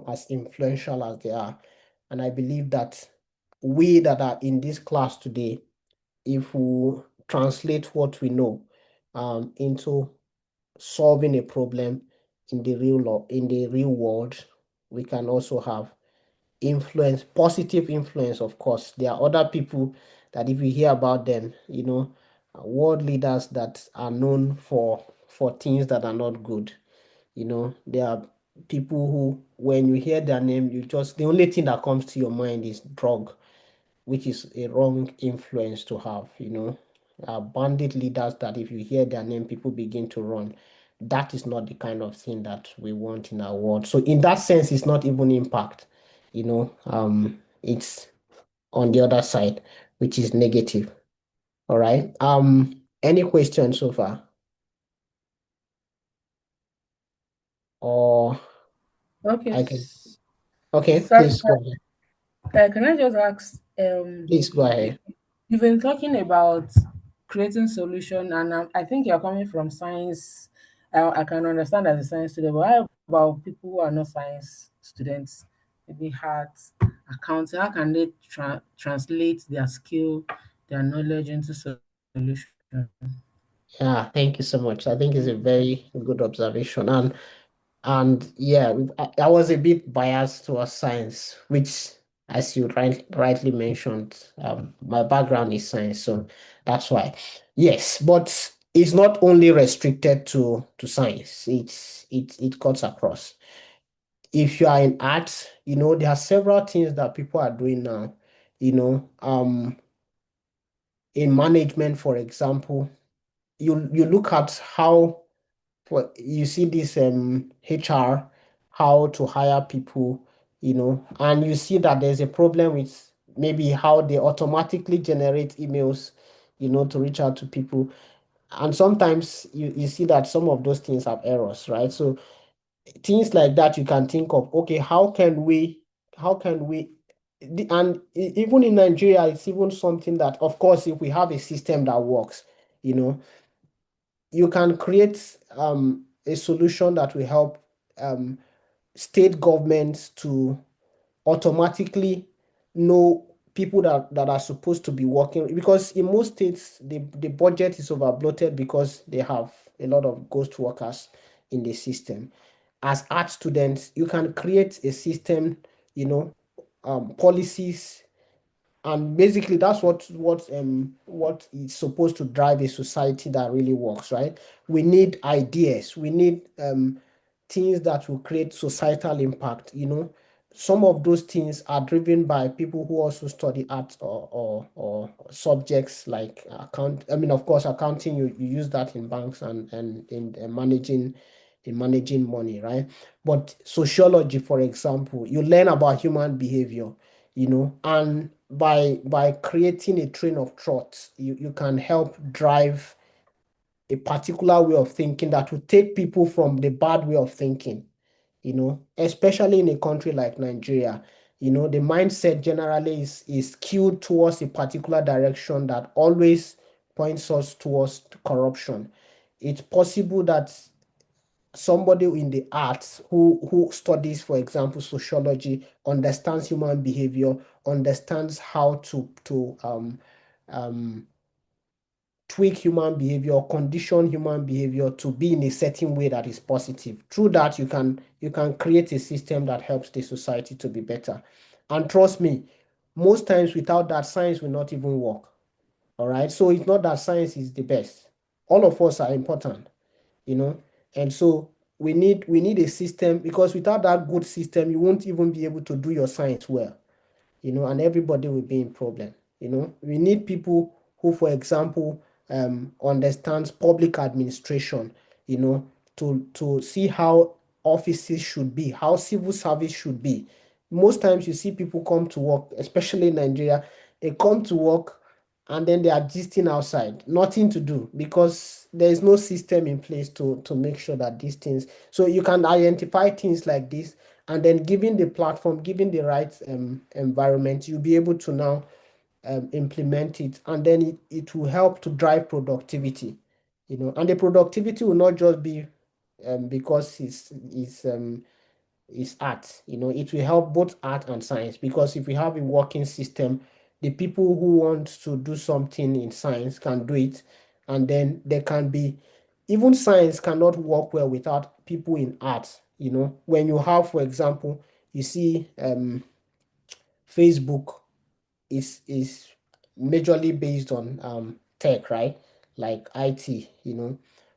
as influential as they are. And I believe that we that are in this class today, if we translate what we know into solving a problem in the real world, we can also have influence, positive influence. Of course, there are other people that if you hear about them, world leaders that are known for things that are not good. There are people who, when you hear their name, the only thing that comes to your mind is drug, which is a wrong influence to have. Bandit leaders that if you hear their name, people begin to run. That is not the kind of thing that we want in our world. So in that sense, it's not even impact. It's on the other side, which is negative. All right. Any questions so far? Or Okay. I can. Okay, Sorry, please go ahead. can I just ask? Please go ahead. You've been talking about creating solution, and I think you're coming from science. I can understand as a science student, but how about people who are not science students, maybe arts, accounting? How can they translate their skill, their knowledge into solution? Yeah, thank you so much. I think it's a very good observation. And yeah, I was a bit biased towards science, which, as you rightly mentioned, my background is science, so that's why. Yes, but it's not only restricted to science. It cuts across. If you are in arts, there are several things that people are doing now. In management, for example, you look at how, you see this HR, how to hire people, and you see that there's a problem with maybe how they automatically generate emails, to reach out to people. And sometimes you see that some of those things have errors, right? So things like that you can think of, okay, how can we even in Nigeria, it's even something that, of course, if we have a system that works, you know, you can create a solution that will help um, state governments to automatically know people that are supposed to be working, because in most states the budget is over bloated because they have a lot of ghost workers in the system. As art students, you can create a system, policies, and basically that's what is supposed to drive a society that really works, right? We need ideas, we need things that will create societal impact. Some of those things are driven by people who also study art, or subjects like of course, accounting, you use that in banks and in managing money, right? But sociology, for example, you learn about human behavior, and by creating a train of thought, you can help drive a particular way of thinking that will take people from the bad way of thinking, especially in a country like Nigeria. The mindset generally is skewed towards a particular direction that always points us towards corruption. It's possible that somebody in the arts who studies, for example, sociology, understands human behavior, understands how to tweak human behavior or condition human behavior to be in a certain way that is positive. Through that, you can create a system that helps the society to be better. And trust me, most times without that, science will not even work. All right. So it's not that science is the best. All of us are important, you know. And so we need a system, because without that good system, you won't even be able to do your science well, and everybody will be in problem. We need people who, for example, understands public administration, to see how offices should be, how civil service should be. Most times you see people come to work, especially in Nigeria, they come to work and then they are gisting outside, nothing to do, because there is no system in place to make sure that these things. So you can identify things like this, and then given the platform, given the right environment, you'll be able to now implement it, and then it will help to drive productivity, and the productivity will not just be because it's art, it will help both art and science, because if we have a working system, the people who want to do something in science can do it, and then there can be, even science cannot work well without people in art, when you have, for example, you see Facebook is majorly based on tech, right? Like IT,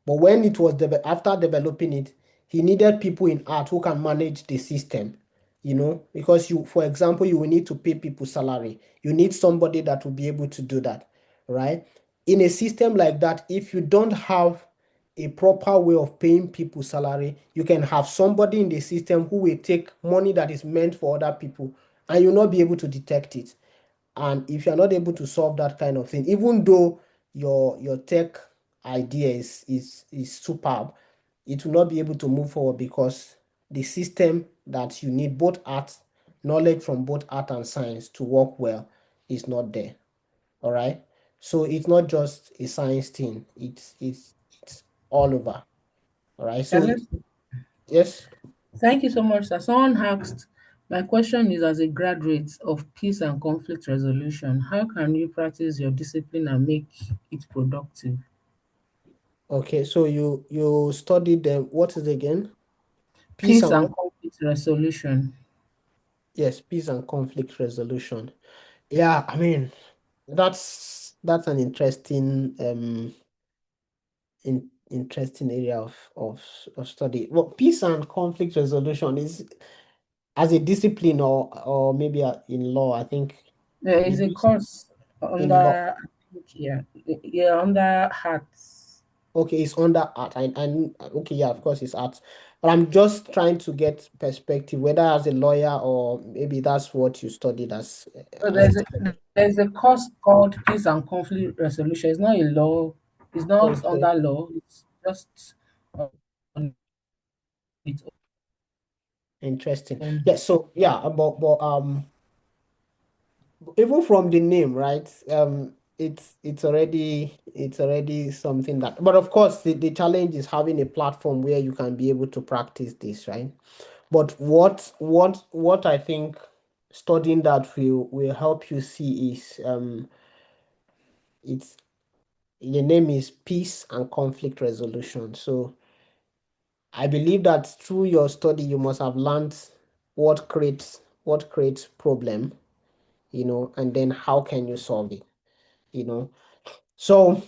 But when it was after developing it, he needed people in art who can manage the system, because for example, you will need to pay people salary. You need somebody that will be able to do that, right? In a system like that, if you don't have a proper way of paying people salary, you can have somebody in the system who will take money that is meant for other people, and you'll not be able to detect it. And if you're not able to solve that kind of thing, even though your tech idea is superb, it will not be able to move forward, because the system that you need both art, knowledge from both art and science to work well is not there. All right. So it's not just a science thing, it's all over. All right. Yeah, So yes. thank you so much, sir. Someone asked, my question is, as a graduate of peace and conflict resolution, how can you practice your discipline and make it productive? Okay, so you studied them. What is it again? Peace Peace and and what? conflict resolution. Yes, peace and conflict resolution. Yeah, I mean, that's an interesting area of study. Well, peace and conflict resolution is as a discipline, or maybe in law, I think There they is a do course in law. under, I think, yeah, under HATS. Okay, it's under art. Okay, yeah, of course it's art. But I'm just trying to get perspective, whether as a lawyer or maybe that's what you studied So as a there's a course called Peace and Conflict Resolution. It's not a law. It's not okay, under law. It's just on its interesting. own. Yeah, so yeah, but even from the name, right? It's already something that, but of course the challenge is having a platform where you can be able to practice this, right? But what I think studying that will help you see is it's the name is peace and conflict resolution. So I believe that through your study you must have learned what creates problem, and then how can you solve it, you know. So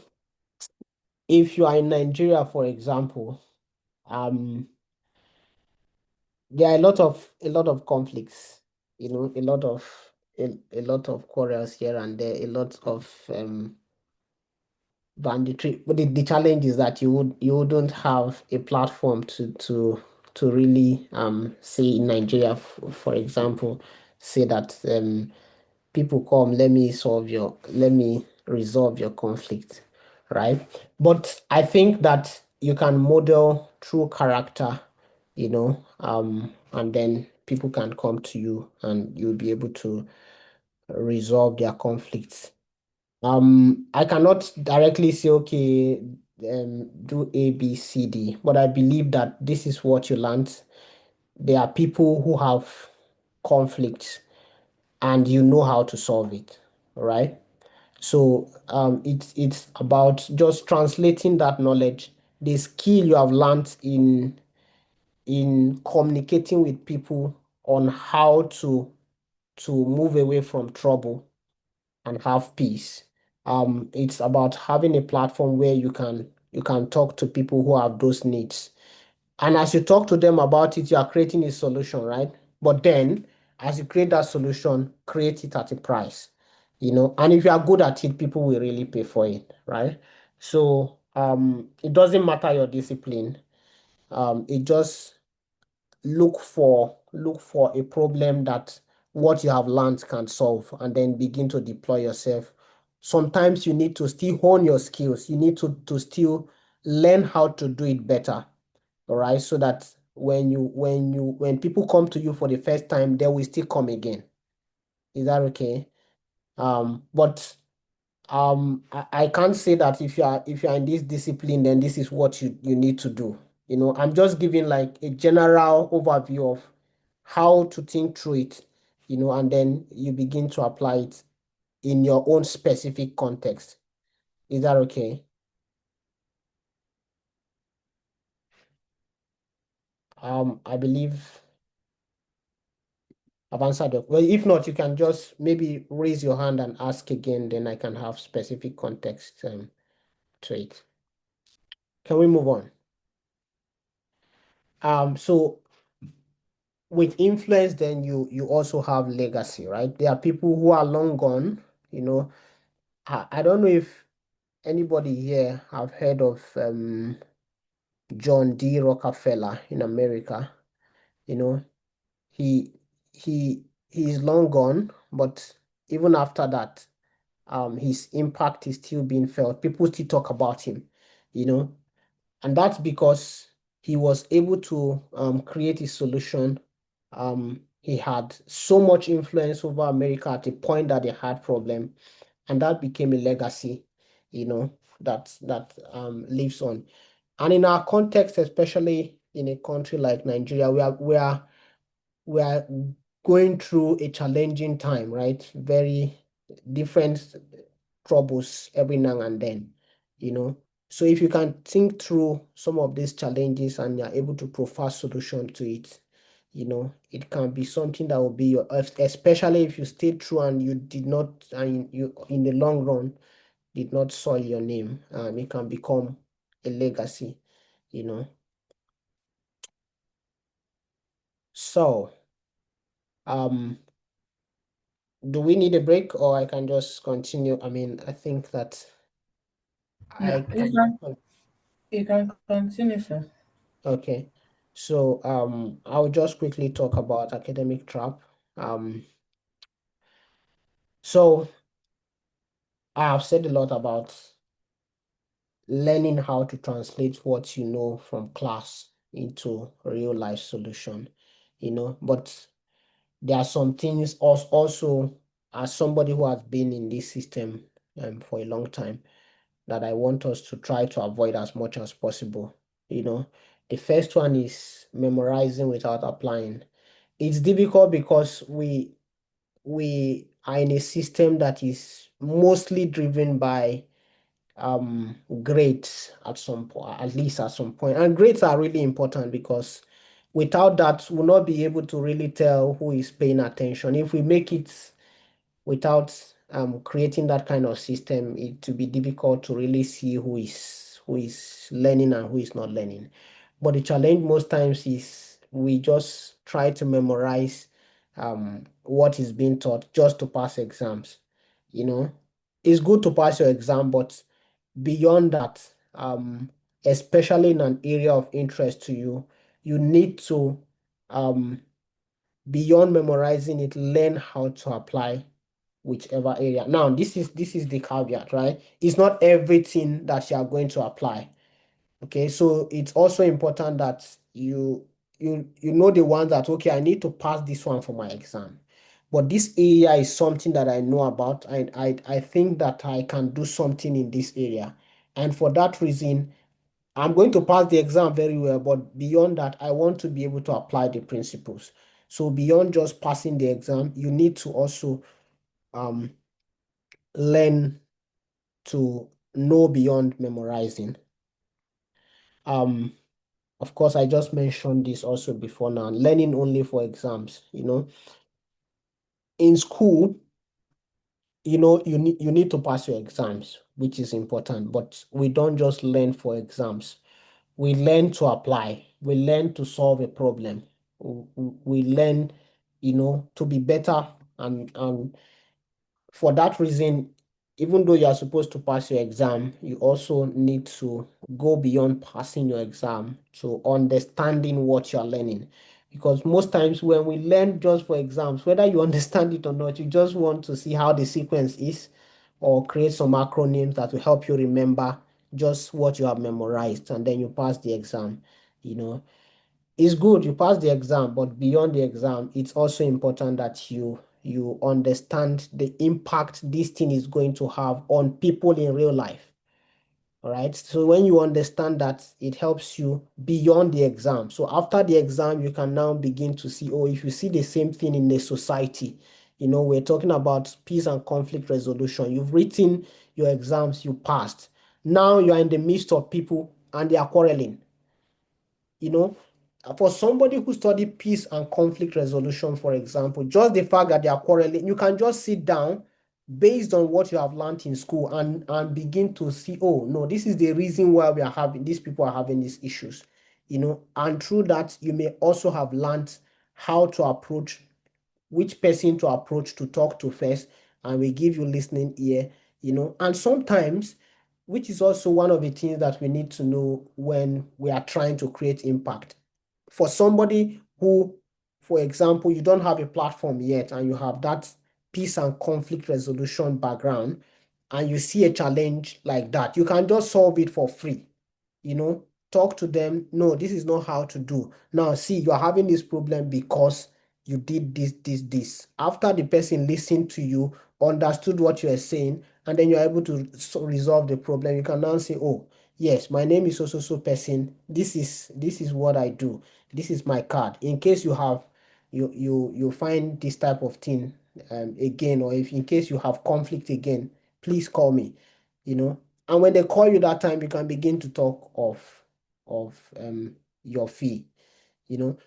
if you are in Nigeria, for example, um, there are a lot of conflicts, a lot of quarrels here and there, a lot of banditry. But the challenge is that you wouldn't have a platform to really say in Nigeria, for example, say that people come, let me resolve your conflict, right? But I think that you can model through character, and then people can come to you and you'll be able to resolve their conflicts. I cannot directly say, okay, do A, B, C, D, but I believe that this is what you learned. There are people who have conflicts and you know how to solve it, right? So it's about just translating that knowledge, the skill you have learned in communicating with people on how to move away from trouble and have peace. It's about having a platform where you can talk to people who have those needs. And as you talk to them about it, you are creating a solution, right? But then, as you create that solution, create it at a price, And if you are good at it, people will really pay for it, right? So it doesn't matter your discipline. It just look for a problem that what you have learned can solve, and then begin to deploy yourself. Sometimes you need to still hone your skills. You need to still learn how to do it better, all right? So that when people come to you for the first time, they will still come again. Is that okay? But I can't say that if you are in this discipline, then this is what you need to do. I'm just giving like a general overview of how to think through it, and then you begin to apply it in your own specific context. Is that okay? I believe I've answered your. Well, if not, you can just maybe raise your hand and ask again, then I can have specific context to it. Can we move on? So with influence, then you also have legacy, right? There are people who are long gone. I don't know if anybody here have heard of John D. Rockefeller in America. You know, he he he's long gone, but even after that, his impact is still being felt. People still talk about him, you know, and that's because he was able to create a solution. He had so much influence over America at the point that they had problem, and that became a legacy, that lives on. And in our context, especially in a country like Nigeria, we are going through a challenging time, right? Very different troubles every now and then, you know. So if you can think through some of these challenges and you're able to provide solution to it, it can be something that will be especially if you stay true and you did not, and you in the long run did not soil your name, it can become a legacy, you know. So, um, do we need a break or I can just continue? I mean, I think that No, I can. you can continue, sir. Okay. So, I'll just quickly talk about academic trap. Um, so I have said a lot about learning how to translate what you know from class into real life solution, but there are some things also, as somebody who has been in this system for a long time, that I want us to try to avoid as much as possible. The first one is memorizing without applying. It's difficult because we are in a system that is mostly driven by grades at some point, at least at some point. And grades are really important because without that, we'll not be able to really tell who is paying attention. If we make it without creating that kind of system, it will be difficult to really see who is learning and who is not learning. But the challenge most times is we just try to memorize what is being taught just to pass exams. It's good to pass your exam, but beyond that, especially in an area of interest to you, you need to um, beyond memorizing it, learn how to apply whichever area. Now, this is the caveat, right? It's not everything that you are going to apply. Okay, so it's also important that you know the ones that, okay, I need to pass this one for my exam. But this area is something that I know about, and I think that I can do something in this area. And for that reason, I'm going to pass the exam very well, but beyond that, I want to be able to apply the principles. So beyond just passing the exam, you need to also um, learn to know beyond memorizing. Um, of course, I just mentioned this also before now, learning only for exams. In school, you need to pass your exams, which is important, but we don't just learn for exams. We learn to apply, we learn to solve a problem, we learn, to be better, and for that reason, even though you are supposed to pass your exam, you also need to go beyond passing your exam to understanding what you're learning. Because most times when we learn just for exams, whether you understand it or not, you just want to see how the sequence is or create some acronyms that will help you remember just what you have memorized, and then you pass the exam. You know, it's good you pass the exam, but beyond the exam, it's also important that you understand the impact this thing is going to have on people in real life. All right. So when you understand that, it helps you beyond the exam. So after the exam, you can now begin to see, oh, if you see the same thing in the society, we're talking about peace and conflict resolution. You've written your exams, you passed. Now you are in the midst of people and they are quarreling. For somebody who studied peace and conflict resolution, for example, just the fact that they are quarreling, you can just sit down based on what you have learned in school and begin to see, oh no, this is the reason why these people are having these issues. And through that, you may also have learned how to approach, which person to approach to talk to first, and we give you listening ear. And sometimes, which is also one of the things that we need to know when we are trying to create impact. For somebody who, for example, you don't have a platform yet and you have that peace and conflict resolution background, and you see a challenge like that, you can just solve it for free. Talk to them. No, this is not how to do. Now, see, you are having this problem because you did this. After the person listened to you, understood what you are saying, and then you're able to resolve the problem, you can now say, oh, yes, my name is so person. This is what I do. This is my card. In case you find this type of thing again, or if in case you have conflict again, please call me. And when they call you that time, you can begin to talk of your fee.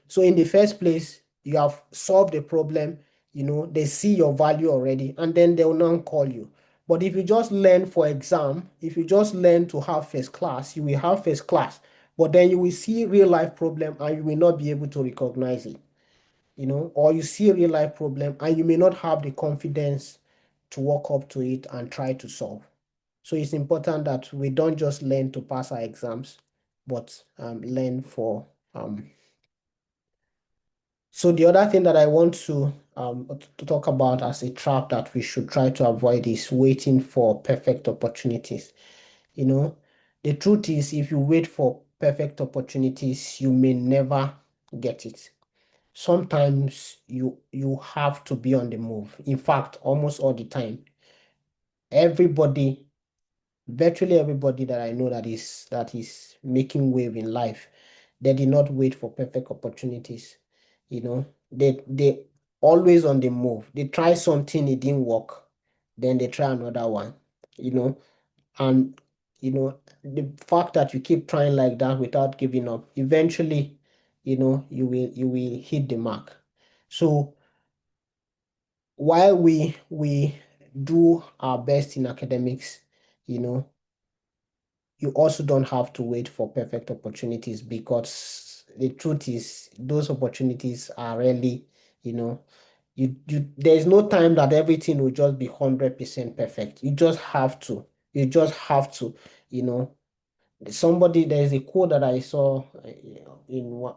So in the first place, you have solved the problem. They see your value already, and then they will now call you. But if you just learn for exam, if you just learn to have first class, you will have first class. But then you will see real life problem and you will not be able to recognize it. Or you see a real life problem and you may not have the confidence to walk up to it and try to solve. So it's important that we don't just learn to pass our exams, but learn for. So the other thing that I want to talk about as a trap that we should try to avoid is waiting for perfect opportunities. The truth is, if you wait for perfect opportunities, you may never get it. Sometimes you have to be on the move. In fact, almost all the time, virtually everybody that I know that is making wave in life, they did not wait for perfect opportunities. They always on the move. They try something, it didn't work, then they try another one. And the fact that you keep trying like that without giving up, eventually, you will hit the mark. So while we do our best in academics, you also don't have to wait for perfect opportunities, because the truth is those opportunities are really, there's no time that everything will just be 100% perfect. You just have to. You know, there's a quote that I saw in one,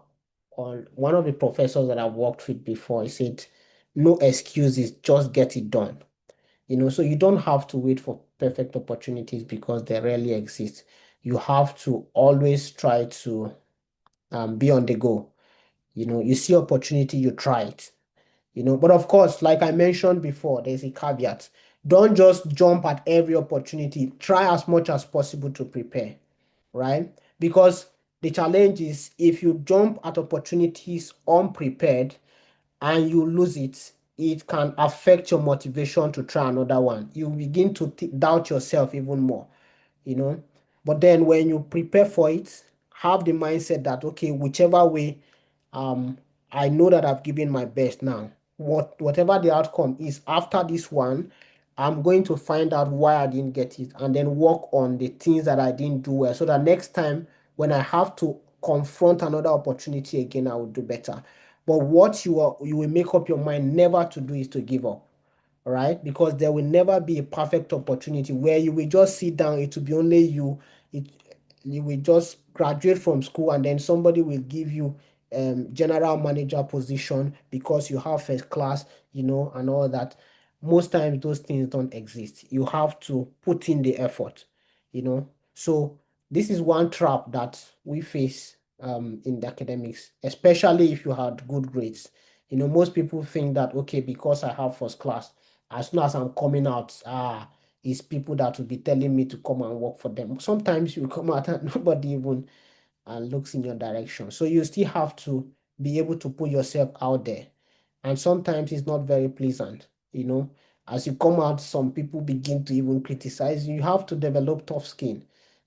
on one of the professors that I've worked with before. He said, "No excuses, just get it done." So you don't have to wait for perfect opportunities because they rarely exist. You have to always try to be on the go. You see opportunity, you try it. But of course, like I mentioned before, there's a caveat. Don't just jump at every opportunity. Try as much as possible to prepare, right? Because the challenge is, if you jump at opportunities unprepared and you lose it, it can affect your motivation to try another one. You begin to doubt yourself even more, you know. But then when you prepare for it, have the mindset that, okay, whichever way, um, I know that I've given my best now. Whatever the outcome is after this one, I'm going to find out why I didn't get it and then work on the things that I didn't do well, so that next time when I have to confront another opportunity again, I will do better. But what you will make up your mind never to do is to give up. All right, because there will never be a perfect opportunity where you will just sit down, it will be only you. it you will just graduate from school and then somebody will give you general manager position because you have first class, and all that. Most times those things don't exist. You have to put in the effort. So this is one trap that we face in the academics, especially if you had good grades. Most people think that, okay, because I have first class, as soon as I'm coming out, it's people that will be telling me to come and work for them. Sometimes you come out and nobody even looks in your direction. So you still have to be able to put yourself out there. And sometimes it's not very pleasant, As you come out, some people begin to even criticize you. You have to develop tough skin,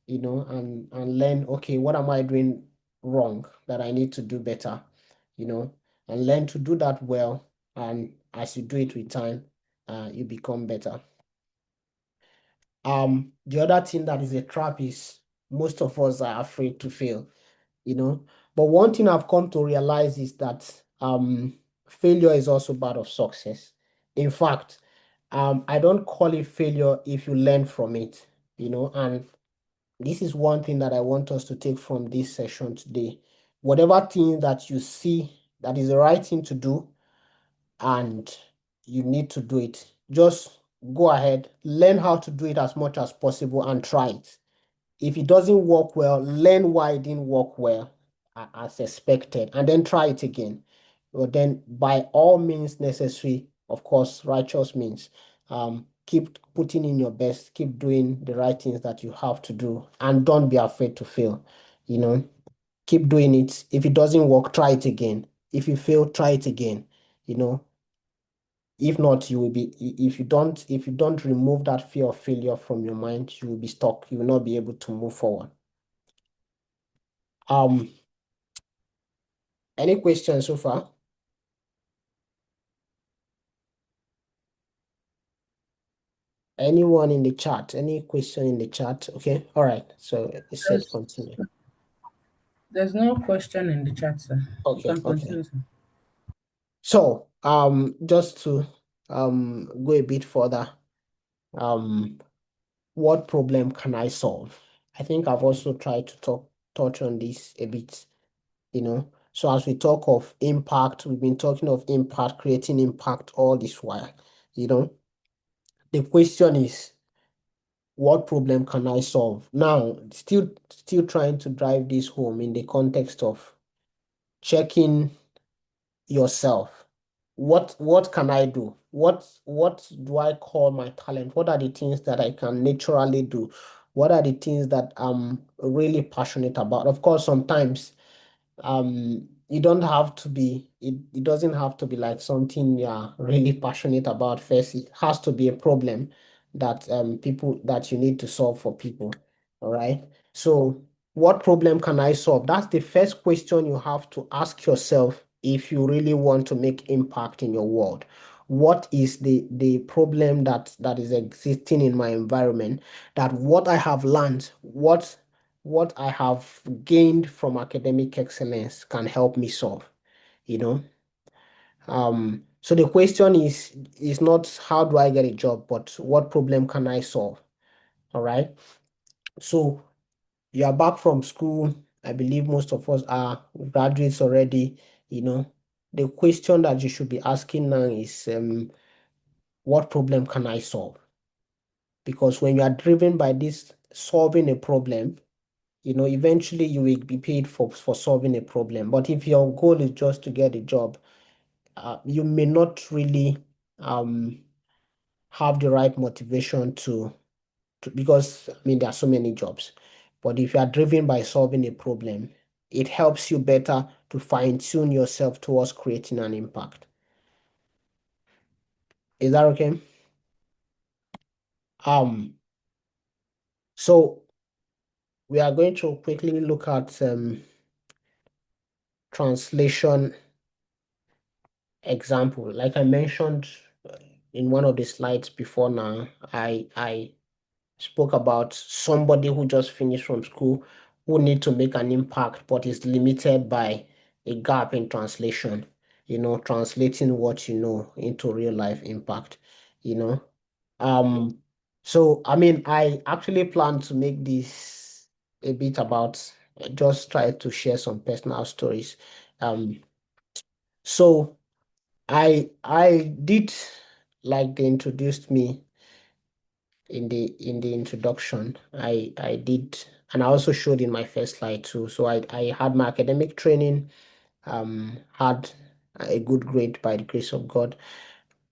and learn, okay, what am I doing wrong that I need to do better, and learn to do that well. And as you do it with time, you become better. The other thing that is a trap is most of us are afraid to fail, you know. But one thing I've come to realize is that failure is also part of success. In fact, I don't call it failure if you learn from it, and this is one thing that I want us to take from this session today. Whatever thing that you see that is the right thing to do and you need to do it, just go ahead, learn how to do it as much as possible and try it. If it doesn't work well, learn why it didn't work well as expected, and then try it again. But then, by all means necessary, of course, righteous means, keep putting in your best, keep doing the right things that you have to do, and don't be afraid to fail. Keep doing it. If it doesn't work, try it again. If you fail, try it again. You know, if not, you will be, if you don't remove that fear of failure from your mind, you will be stuck. You will not be able to move forward. Um, any questions so far? Anyone in the chat? Any question in the chat? Okay, all right. So it said There's, continue. there's no question in the chat, sir. You Okay, can okay. continue, sir. So just to go a bit further, what problem can I solve? I think I've also tried to touch on this a bit, So as we talk of impact, we've been talking of impact, creating impact all this while, The question is, what problem can I solve? Now, still trying to drive this home in the context of checking yourself. What can I do? What do I call my talent? What are the things that I can naturally do? What are the things that I'm really passionate about? Of course, sometimes you don't have to be it doesn't have to be like something you're really passionate about first. It has to be a problem that people that you need to solve for people. All right. So what problem can I solve? That's the first question you have to ask yourself if you really want to make impact in your world. What is the problem that is existing in my environment, that what I have learned, what I have gained from academic excellence can help me solve, you know. So the question is not how do I get a job, but what problem can I solve? All right. So you are back from school. I believe most of us are graduates already, you know. The question that you should be asking now is what problem can I solve? Because when you are driven by this solving a problem, eventually you will be paid for solving a problem. But if your goal is just to get a job, you may not really um, have the right motivation because I mean there are so many jobs. But if you are driven by solving a problem, it helps you better to fine-tune yourself towards creating an impact. Is that okay? So we are going to quickly look at translation example. Like I mentioned in one of the slides before now, I spoke about somebody who just finished from school who need to make an impact but is limited by a gap in translation, translating what you know into real life impact, you know. So I mean I actually plan to make this a bit about just try to share some personal stories. So I did like they introduced me in the introduction. I did, and I also showed in my first slide too. So I had my academic training, had a good grade by the grace of God.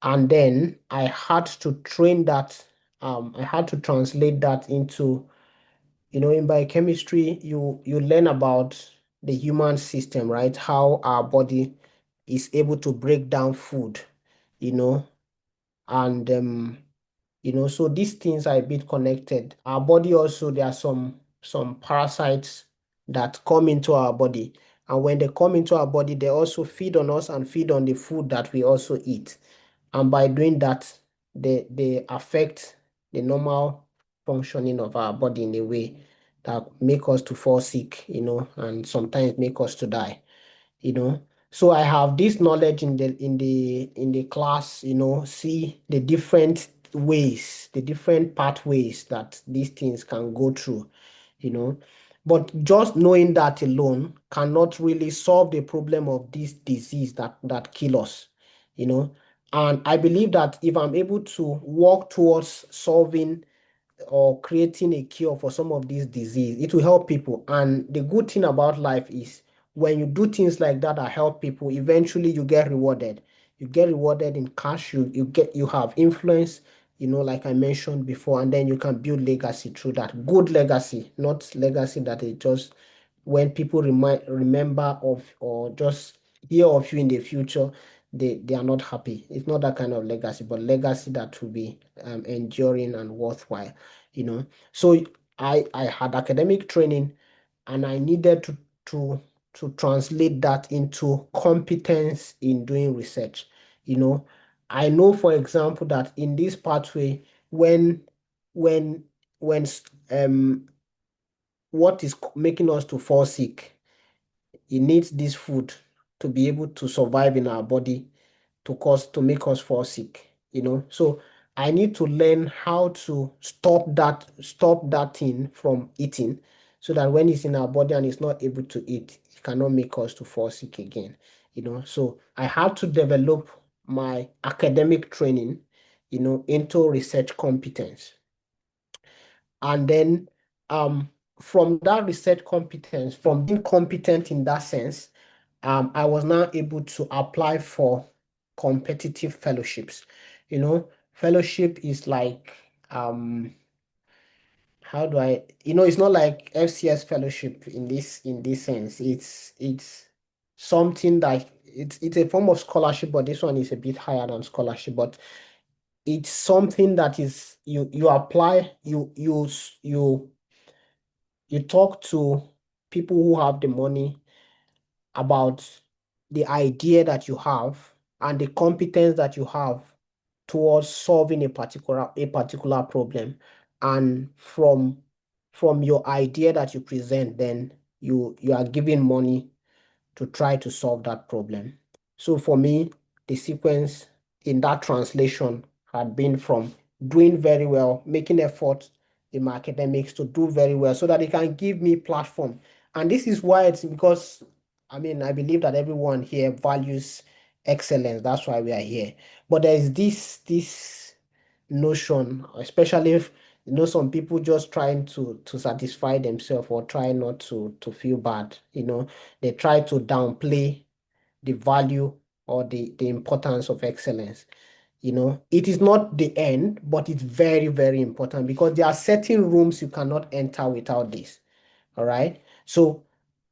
And then I had to train that, I had to translate that into, in biochemistry, you learn about the human system, right? How our body is able to break down food, you know, and so these things are a bit connected. Our body also, there are some parasites that come into our body, and when they come into our body, they also feed on us and feed on the food that we also eat. And by doing that, they affect the normal functioning of our body in a way that make us to fall sick, and sometimes make us to die you know so I have this knowledge in the class, see the different ways, the different pathways that these things can go through, you know but just knowing that alone cannot really solve the problem of this disease that kill us, you know and I believe that if I'm able to work towards solving or creating a cure for some of these disease, it will help people. And the good thing about life is when you do things like that that help people, eventually you get rewarded. You get rewarded in cash, you have influence, like I mentioned before, and then you can build legacy through that. Good legacy, not legacy that is just when people remember of or just hear of you in the future, they are not happy. It's not that kind of legacy, but legacy that will be enduring and worthwhile. So I had academic training, and I needed to translate that into competence in doing research. you know I know, for example, that in this pathway, when when when what is making us to fall sick, it needs this food to be able to survive in our body, to make us fall sick. So I need to learn how to stop that thing from eating, so that when it's in our body and it's not able to eat, it cannot make us to fall sick again. So I had to develop my academic training, into research competence. And then, from that research competence, from being competent in that sense, I was now able to apply for competitive fellowships. Fellowship is like, how do I, it's not like FCS fellowship in this sense. It's something that it's a form of scholarship, but this one is a bit higher than scholarship. But it's something that is, you apply, you talk to people who have the money about the idea that you have and the competence that you have towards solving a particular problem. And from your idea that you present, then you are giving money to try to solve that problem. So for me, the sequence in that translation had been from doing very well, making effort in my academics to do very well so that they can give me platform. And this is why it's because, I mean, I believe that everyone here values excellence. That's why we are here. But there is this notion, especially if some people just trying to satisfy themselves or try not to feel bad. They try to downplay the value or the importance of excellence. It is not the end, but it's very, very important, because there are certain rooms you cannot enter without this. All right. So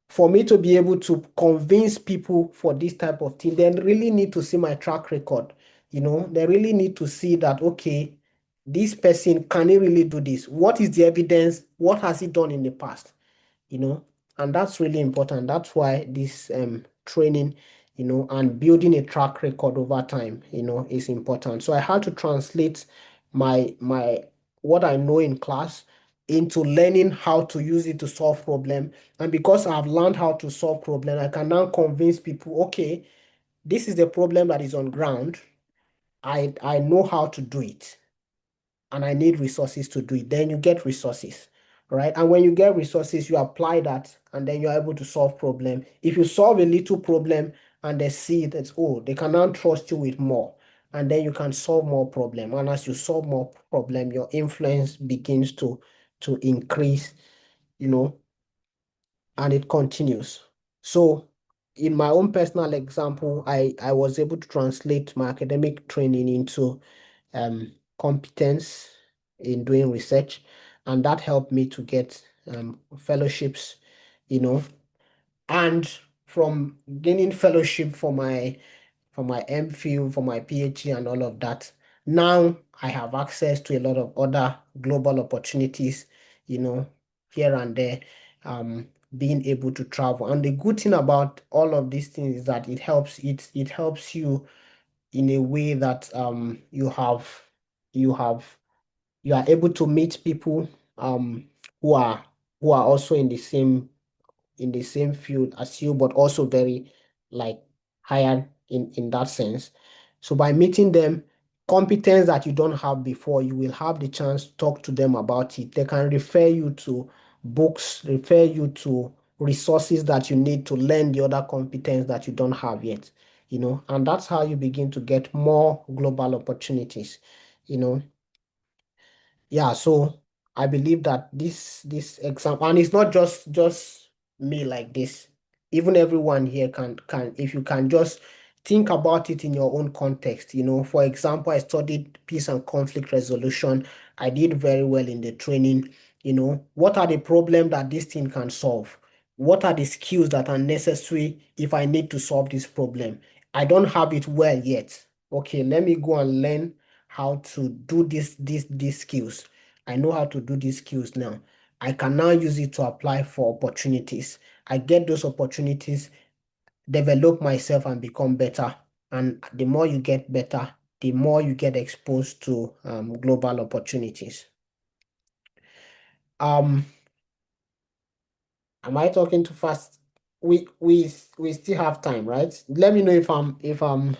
for me to be able to convince people for this type of thing, they really need to see my track record. They really need to see that, okay, this person, can he really do this? What is the evidence? What has he done in the past? you know, and that's really important. That's why this training, and building a track record over time, is important. So I had to translate my what I know in class into learning how to use it to solve problem. And because I've learned how to solve problem, I can now convince people, okay, this is the problem that is on ground. I know how to do it, and I need resources to do it. Then you get resources, right? And when you get resources, you apply that, and then you're able to solve problem. If you solve a little problem and they see that, oh, they can now trust you with more, and then you can solve more problem. And as you solve more problem, your influence begins to increase, you know, and it continues. So in my own personal example, I was able to translate my academic training into competence in doing research, and that helped me to get fellowships, you know, and from gaining fellowship for my MPhil, for my PhD, and all of that. Now I have access to a lot of other global opportunities, here and there, being able to travel. And the good thing about all of these things is that it helps you in a way that you have you are able to meet people who are also in the same field as you, but also very like higher in that sense. So by meeting them, competence that you don't have before, you will have the chance to talk to them about it. They can refer you to books, refer you to resources that you need to learn the other competence that you don't have yet, and that's how you begin to get more global opportunities, you know. Yeah, so I believe that this example, and it's not just me like this. Even everyone here can if you can just think about it in your own context. For example, I studied peace and conflict resolution. I did very well in the training. What are the problems that this thing can solve? What are the skills that are necessary if I need to solve this problem? I don't have it well yet. Okay, let me go and learn how to do these skills. I know how to do these skills now. I can now use it to apply for opportunities. I get those opportunities, develop myself and become better. And the more you get better, the more you get exposed to global opportunities. Um, am I talking too fast? We still have time, right? Let me know if I'm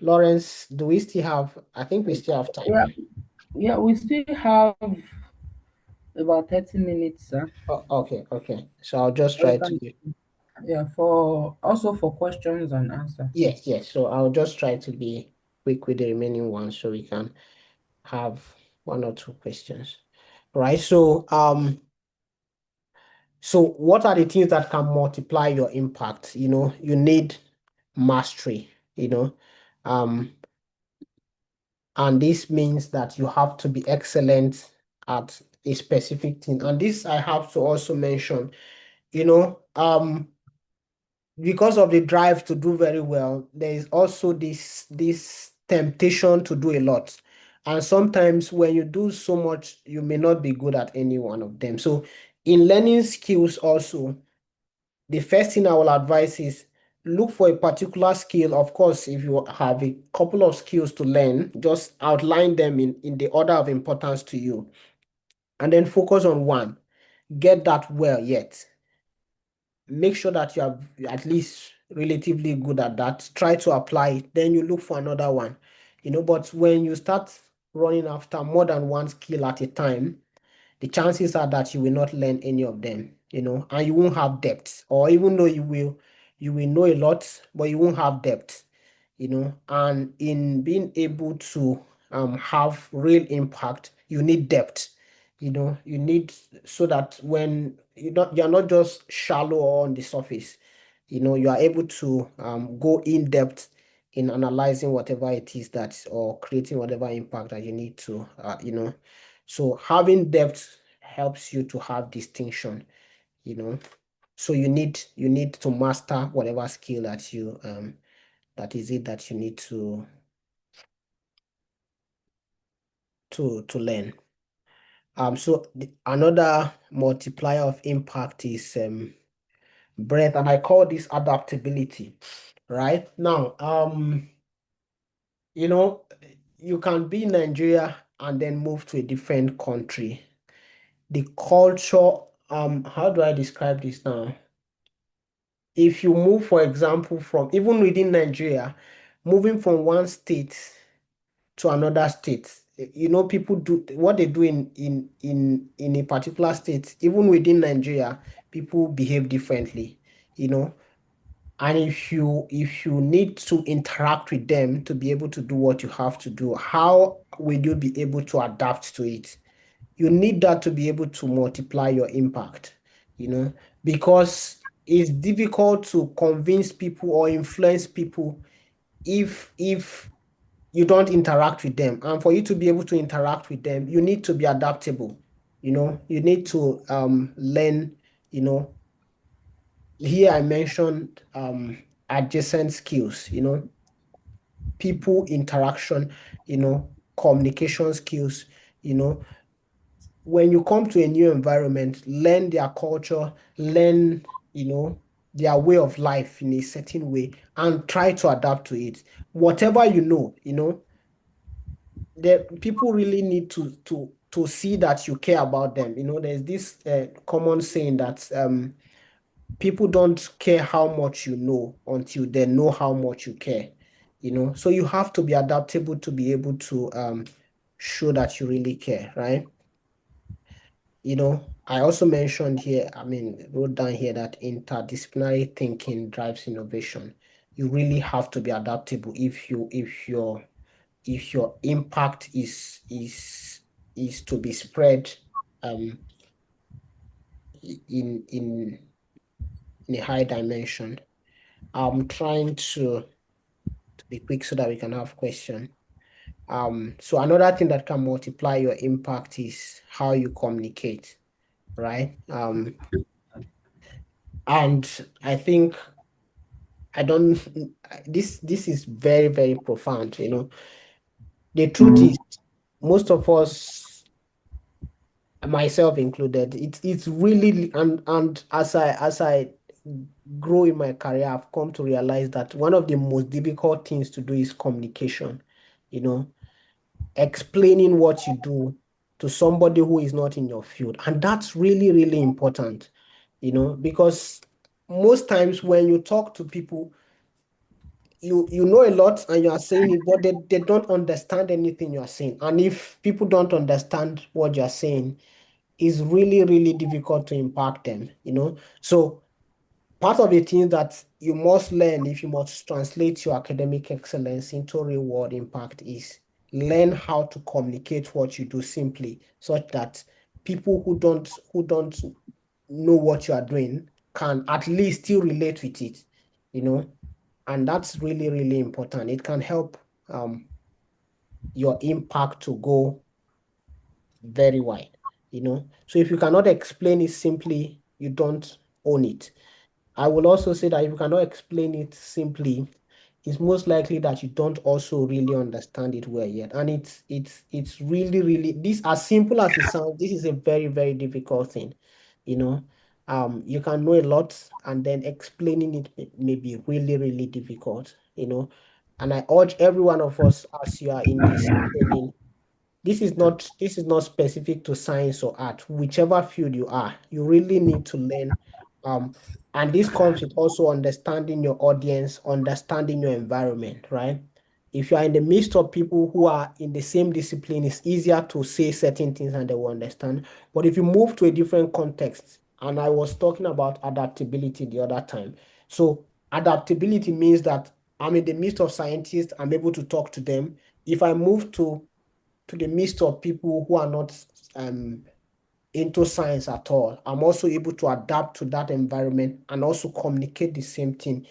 Lawrence, do we still have, I think we still have time. Yeah, yeah, we still have about 30 minutes, sir. Oh, okay. So I'll just We try can, to, yeah, for also for questions and answers. yes. So I'll just try to be quick with the remaining ones so we can have one or two questions. Right. So what are the things that can multiply your impact? You need mastery, um, and this means that you have to be excellent at a specific thing. And this I have to also mention, because of the drive to do very well, there is also this temptation to do a lot. And sometimes when you do so much, you may not be good at any one of them. So in learning skills also, the first thing I will advise is look for a particular skill. Of course, if you have a couple of skills to learn, just outline them in the order of importance to you, and then focus on one. Get that well yet. Make sure that you are at least relatively good at that. Try to apply it. Then you look for another one. But when you start running after more than one skill at a time, the chances are that you will not learn any of them, and you won't have depth. Or even though you will know a lot, but you won't have depth, And in being able to have real impact, you need depth. You need, so that when you're not just shallow or on the surface, you are able to go in depth in analyzing whatever it is that, or creating whatever impact that you need to, so having depth helps you to have distinction, you know. So you need to master whatever skill that you that is it that you need to learn. So another multiplier of impact is breadth, and I call this adaptability. Right now, you know, you can be in Nigeria and then move to a different country. The culture, how do I describe this now? If you move, for example, from even within Nigeria, moving from one state to another state, people do what they do in a particular state, even within Nigeria, people behave differently, you know. And if you need to interact with them to be able to do what you have to do, how will you be able to adapt to it? You need that to be able to multiply your impact. because it's difficult to convince people or influence people if you don't interact with them. And for you to be able to interact with them, you need to be adaptable. You need to learn, you know. Here I mentioned adjacent skills, people interaction, communication skills, you know. When you come to a new environment, learn their culture, learn, their way of life in a certain way, and try to adapt to it. Whatever the people really need to see that you care about them. There's this common saying that people don't care how much you know until they know how much you care. So you have to be adaptable to be able to show that you really care, right? I also mentioned here, wrote down here that interdisciplinary thinking drives innovation. You really have to be adaptable if your impact is to be spread um in a high dimension. I'm trying to be quick so that we can have question. So another thing that can multiply your impact is how you communicate, right? And I think I don't this is very, very profound. The truth is most of us, myself included, it's really, and as I grow in my career, I've come to realize that one of the most difficult things to do is communication. You know, explaining what you do to somebody who is not in your field. And that's really, really important, because most times when you talk to people, you know a lot and you are saying it, but they don't understand anything you are saying. And if people don't understand what you are saying, it's really, really difficult to impact them. So part of the things that you must learn if you must translate your academic excellence into real world impact is learn how to communicate what you do simply, such that people who don't know what you are doing can at least still relate with it. And that's really, really important. It can help your impact to go very wide. So if you cannot explain it simply, you don't own it. I will also say that if you cannot explain it simply, it's most likely that you don't also really understand it well yet. And it's really, really, this, as simple as it sounds, this is a very, very difficult thing. You know, you can know a lot and then explaining it may be really, really difficult. And I urge every one of us, as you are in this training, this is not specific to science or art. Whichever field you are, you really need to learn. Um, and this comes with also understanding your audience, understanding your environment, right? If you are in the midst of people who are in the same discipline, it's easier to say certain things and they will understand. But if you move to a different context, and I was talking about adaptability the other time. So adaptability means that I'm in the midst of scientists, I'm able to talk to them. If I move to the midst of people who are not um, into science at all, I'm also able to adapt to that environment and also communicate the same thing.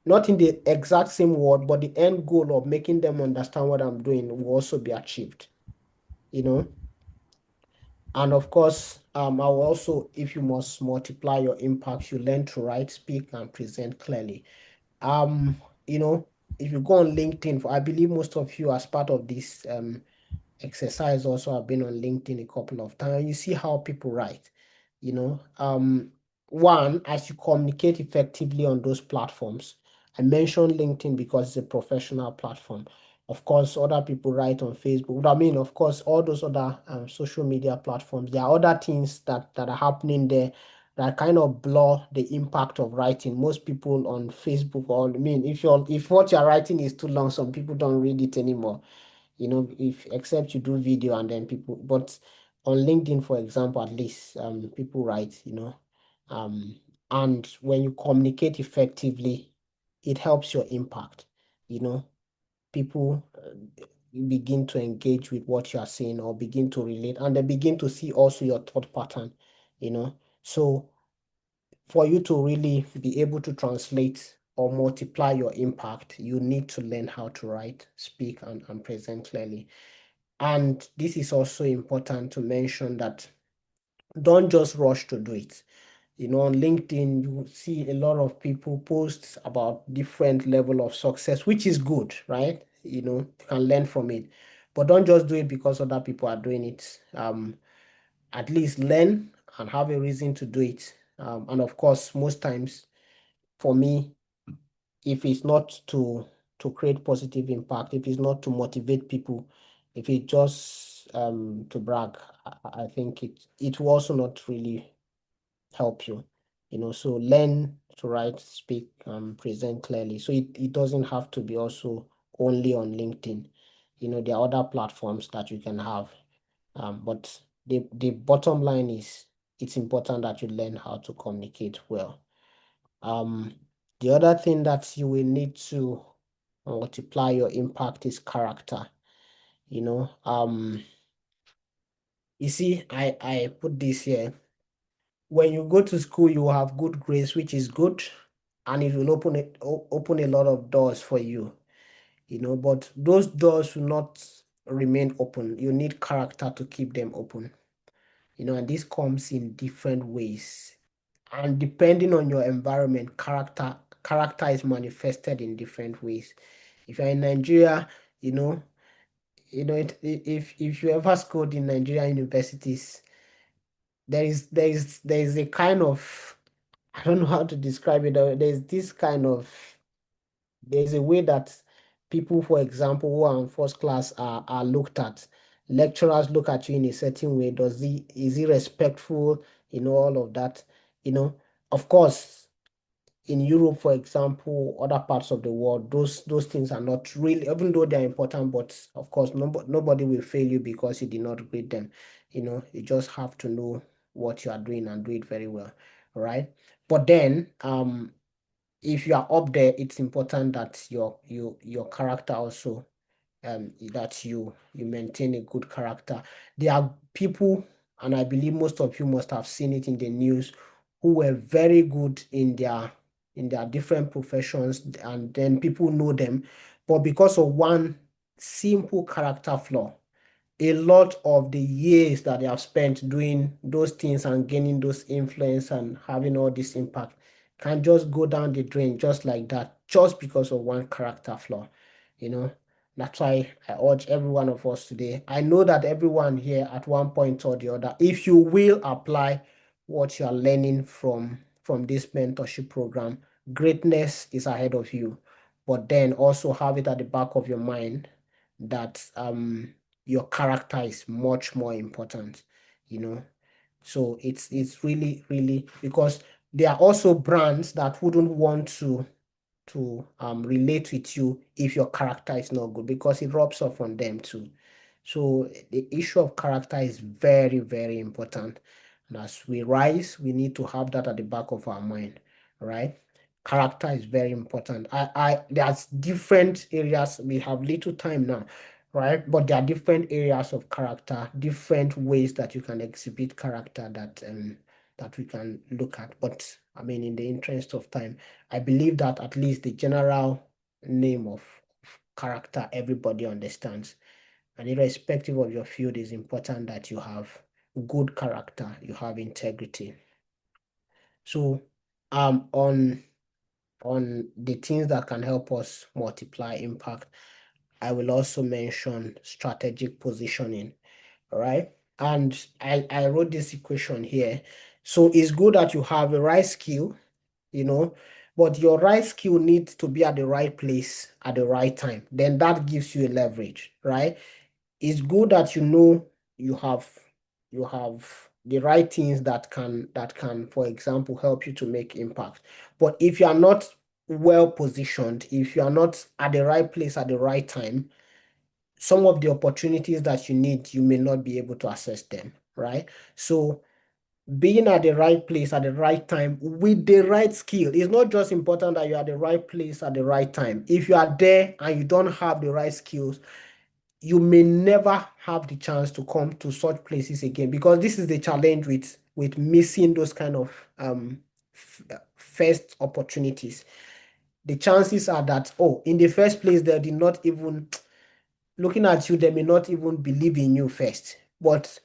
Not in the exact same word, but the end goal of making them understand what I'm doing will also be achieved, you know. And of course, I will also, if you must multiply your impact, you learn to write, speak, and present clearly. Um, you know, if you go on LinkedIn, I believe most of you, as part of this exercise, also have been on LinkedIn a couple of times. You see how people write. You know, one, as you communicate effectively on those platforms. I mentioned LinkedIn because it's a professional platform. Of course, other people write on Facebook. Of course, all those other social media platforms. There are other things that are happening there that kind of blur the impact of writing. Most people on Facebook, or if what you're writing is too long, some people don't read it anymore. If except you do video and then people, but on LinkedIn, for example, at least people write. um, and when you communicate effectively, it helps your impact. You know, people begin to engage with what you are saying or begin to relate, and they begin to see also your thought pattern. So for you to really be able to translate or multiply your impact, you need to learn how to write, speak, and present clearly. And this is also important to mention that don't just rush to do it. On LinkedIn, you see a lot of people post about different level of success, which is good, right? You can learn from it, but don't just do it because other people are doing it. At least learn and have a reason to do it. And of course, most times for me, if it's not to create positive impact, if it's not to motivate people, if it's just to brag, I think it will also not really help you. So learn to write, speak, present clearly. So it doesn't have to be also only on LinkedIn. There are other platforms that you can have. But the bottom line is it's important that you learn how to communicate well. The other thing that you will need to multiply your impact is character. You see, I put this here. When you go to school, you will have good grades, which is good, and it will open a lot of doors for you. But those doors will not remain open. You need character to keep them open. And this comes in different ways. And depending on your environment, character is manifested in different ways. If you're in Nigeria, if you ever schooled in Nigerian universities, there is a kind of, I don't know how to describe it. There's a way that people, for example, who are in first class are looked at. Lecturers look at you in a certain way. Is he respectful? All of that. Of course, in Europe, for example, other parts of the world, those things are not really, even though they're important, but of course, nobody will fail you because you did not grade them. You just have to know what you are doing and do it very well, right? But then, if you are up there, it's important that your character also, that you maintain a good character. There are people, and I believe most of you must have seen it in the news, who were very good in their different professions, and then people know them, but because of one simple character flaw, a lot of the years that they have spent doing those things and gaining those influence and having all this impact can just go down the drain just like that, just because of one character flaw. You know, that's why I urge every one of us today. I know that everyone here at one point or the other, if you will apply what you are learning from this mentorship program, greatness is ahead of you. But then also have it at the back of your mind that your character is much more important, you know. So it's really, really, because there are also brands that wouldn't want to relate with you if your character is not good, because it rubs off on them too. So the issue of character is very, very important. And as we rise, we need to have that at the back of our mind, right? Character is very important. There's different areas. We have little time now, right? But there are different areas of character, different ways that you can exhibit character that we can look at. But I mean, in the interest of time, I believe that at least the general name of character everybody understands. And irrespective of your field, it's important that you have good character, you have integrity. So on the things that can help us multiply impact, I will also mention strategic positioning. All right. And I wrote this equation here. So it's good that you have a right skill, but your right skill needs to be at the right place at the right time. Then that gives you a leverage, right? It's good that you have the right things that can, for example, help you to make impact. But if you are not well positioned, if you are not at the right place at the right time, some of the opportunities that you need, you may not be able to access them, right? So being at the right place at the right time with the right skill, it's not just important that you're at the right place at the right time. If you are there and you don't have the right skills, you may never have the chance to come to such places again, because this is the challenge with missing those kind of first opportunities, the chances are that, oh, in the first place, they did not even, looking at you, they may not even believe in you first. But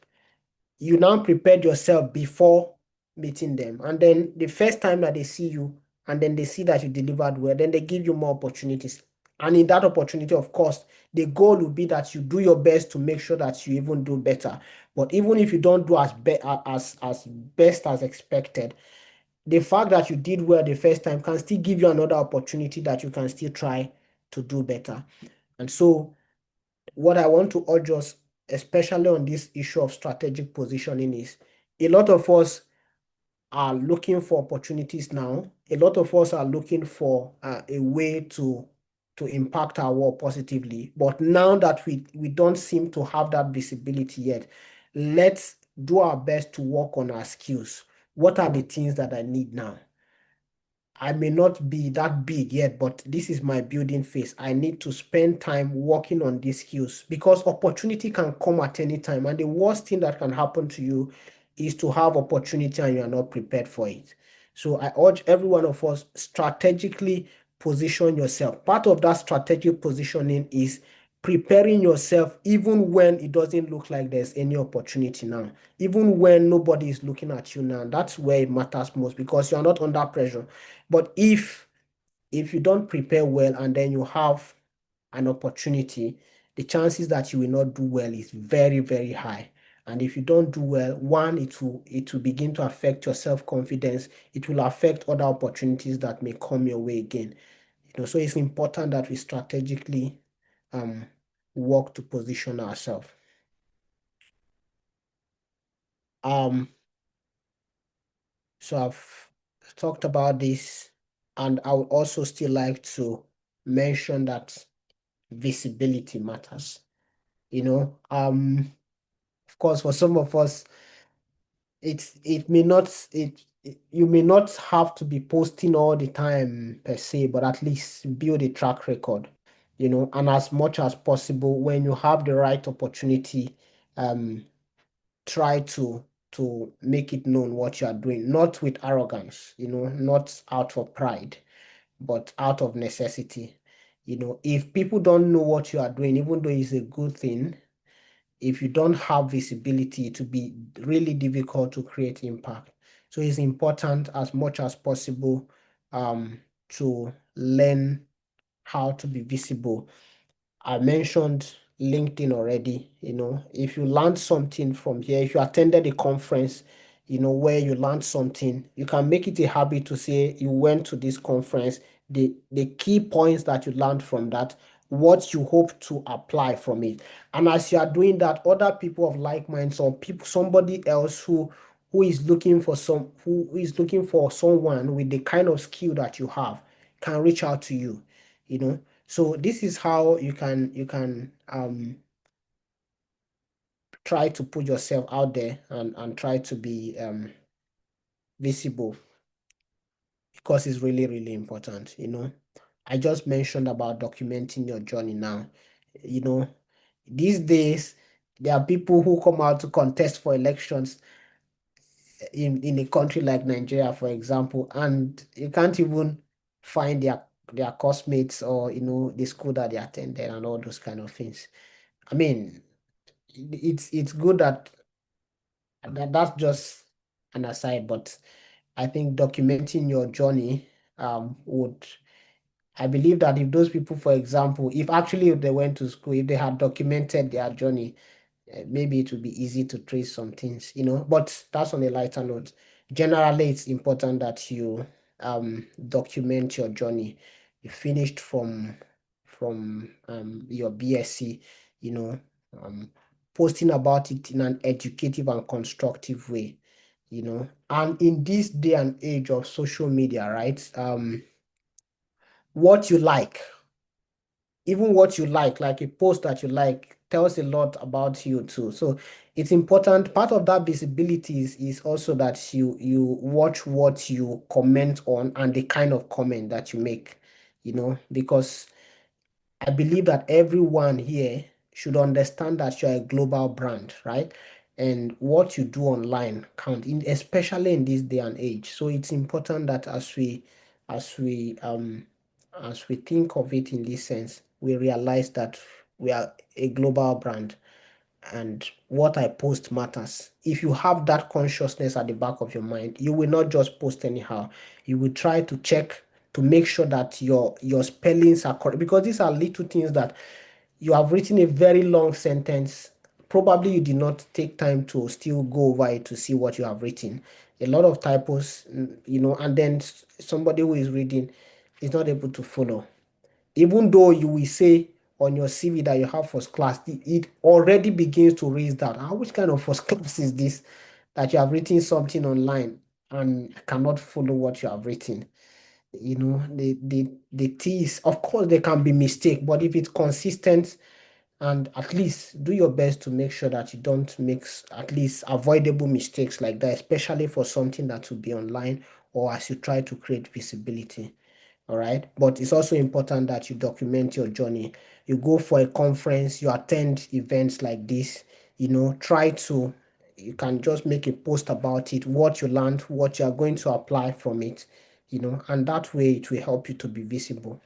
you now prepared yourself before meeting them. And then the first time that they see you, and then they see that you delivered well, then they give you more opportunities. And in that opportunity, of course, the goal will be that you do your best to make sure that you even do better. But even if you don't do as best as expected, the fact that you did well the first time can still give you another opportunity that you can still try to do better. And so what I want to urge us, especially on this issue of strategic positioning, is a lot of us are looking for opportunities now. A lot of us are looking for a way to impact our world positively. But now that we don't seem to have that visibility yet, let's do our best to work on our skills. What are the things that I need now? I may not be that big yet, but this is my building phase. I need to spend time working on these skills because opportunity can come at any time. And the worst thing that can happen to you is to have opportunity and you are not prepared for it. So I urge every one of us strategically position yourself. Part of that strategic positioning is preparing yourself even when it doesn't look like there's any opportunity now, even when nobody is looking at you now. That's where it matters most because you're not under pressure. But if you don't prepare well and then you have an opportunity, the chances that you will not do well is very, very high. And if you don't do well, one, it will begin to affect your self-confidence. It will affect other opportunities that may come your way again. So it's important that we strategically work to position ourselves. So I've talked about this, and I would also still like to mention that visibility matters. Of course, for some of us, it may not you may not have to be posting all the time per se, but at least build a track record, and as much as possible, when you have the right opportunity, try to make it known what you are doing, not with arrogance, not out of pride, but out of necessity. If people don't know what you are doing, even though it's a good thing, if you don't have visibility, it will be really difficult to create impact. So it's important as much as possible to learn how to be visible. I mentioned LinkedIn already. If you learned something from here, if you attended a conference, where you learned something, you can make it a habit to say you went to this conference, the key points that you learned from that, what you hope to apply from it. And as you are doing that, other people of like minds or somebody else who is looking for someone with the kind of skill that you have can reach out to you. So this is how you can try to put yourself out there and try to be visible because it's really, really important. I just mentioned about documenting your journey now. These days there are people who come out to contest for elections in a country like Nigeria, for example, and you can't even find their classmates or the school that they attended and all those kind of things. I mean, it's good that's just an aside, but I think documenting your journey would I believe that if those people, for example, if they went to school, if they had documented their journey, maybe it would be easy to trace some things, but that's on a lighter note. Generally, it's important that you document your journey. You finished from your BSc, um, posting about it in an educative and constructive way, and in this day and age of social media, right? What you like, even what you like a post that you like tells a lot about you too. So it's important. Part of that visibility is also that you watch what you comment on and the kind of comment that you make, because I believe that everyone here should understand that you're a global brand, right? and what you do online count, especially in this day and age. So it's important that as we as we think of it in this sense, we realize that we are a global brand and what I post matters. If you have that consciousness at the back of your mind, you will not just post anyhow. You will try to check to make sure that your spellings are correct, because these are little things that you have written a very long sentence. Probably you did not take time to still go over it to see what you have written. A lot of typos, and then somebody who is reading is not able to follow. Even though you will say on your CV that you have first class, it already begins to raise that. Which kind of first class is this that you have written something online and cannot follow what you have written? The T is, of course, there can be mistake, but if it's consistent, and at least do your best to make sure that you don't make at least avoidable mistakes like that, especially for something that will be online or as you try to create visibility. All right. But it's also important that you document your journey. You go for a conference, you attend events like this, you can just make a post about it, what you learned, what you are going to apply from it, and that way it will help you to be visible.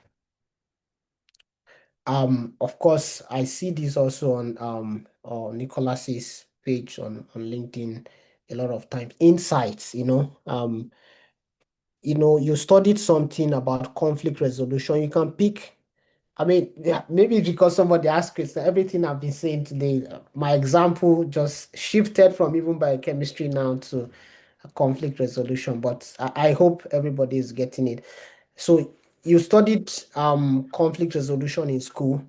Of course, I see this also on Nicholas's page on LinkedIn a lot of times. Insights, you studied something about conflict resolution. You can pick. I mean, yeah, maybe it's because somebody asked it. So everything I've been saying today, my example just shifted from even biochemistry now to conflict resolution. But I hope everybody is getting it. So you studied conflict resolution in school.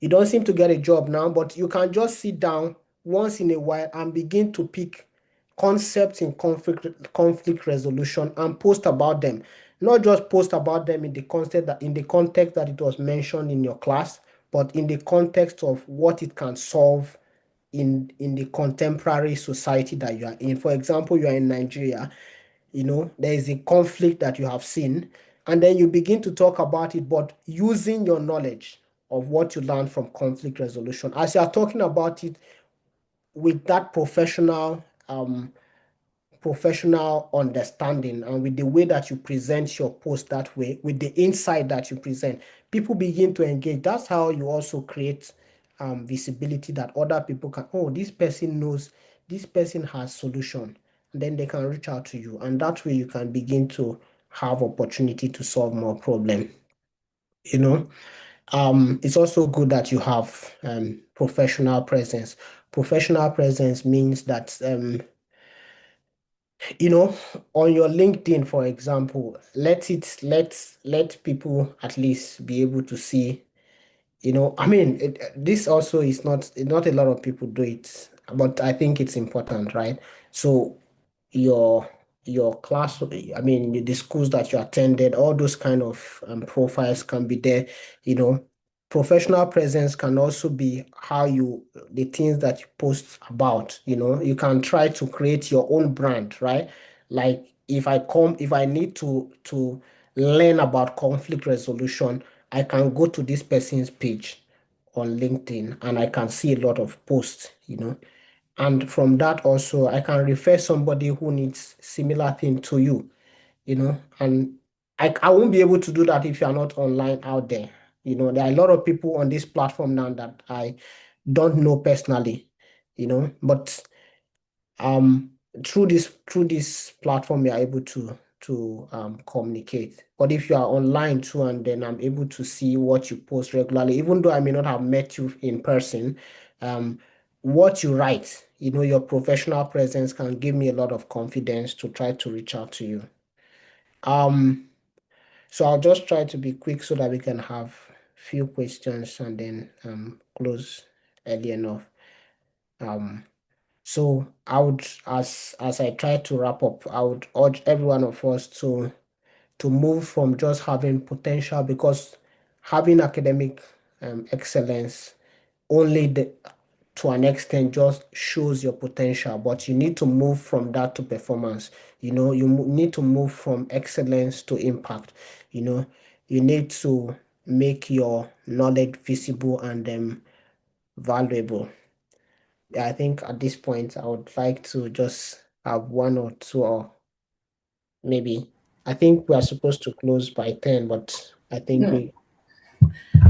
You don't seem to get a job now, but you can just sit down once in a while and begin to pick concepts in conflict resolution and post about them. Not just post about them in the context that it was mentioned in your class, but in the context of what it can solve in the contemporary society that you are in. For example, you are in Nigeria, there is a conflict that you have seen, and then you begin to talk about it, but using your knowledge of what you learned from conflict resolution. As you are talking about it with that professional understanding, and with the way that you present your post that way, with the insight that you present, people begin to engage. That's how you also create visibility that other people can, oh, this person knows, this person has solution, and then they can reach out to you, and that way you can begin to have opportunity to solve more problem. It's also good that you have professional presence. Professional presence means that on your LinkedIn, for example, let people at least be able to see, I mean, this also is not a lot of people do it, but I think it's important, right? So your class, I mean, the schools that you attended, all those kind of profiles can be there. Professional presence can also be the things that you post about. You can try to create your own brand, right? Like if I need to learn about conflict resolution, I can go to this person's page on LinkedIn and I can see a lot of posts. And from that also, I can refer somebody who needs similar thing to you, and I won't be able to do that if you're not online out there. There are a lot of people on this platform now that I don't know personally, but um through this platform you're able to communicate. But if you are online too, and then I'm able to see what you post regularly, even though I may not have met you in person, um what you write, your professional presence can give me a lot of confidence to try to reach out to you. um so I'll just try to be quick so that we can have few questions and then close early enough. um so I would, as I try to wrap up, I would urge every one of us to move from just having potential, because having academic excellence only to an extent just shows your potential, but you need to move from that to performance. You need to move from excellence to impact. You need to make your knowledge visible and valuable. I think at this point I would like to just have one or two, or maybe I think we are supposed to close by 10, but I think No, we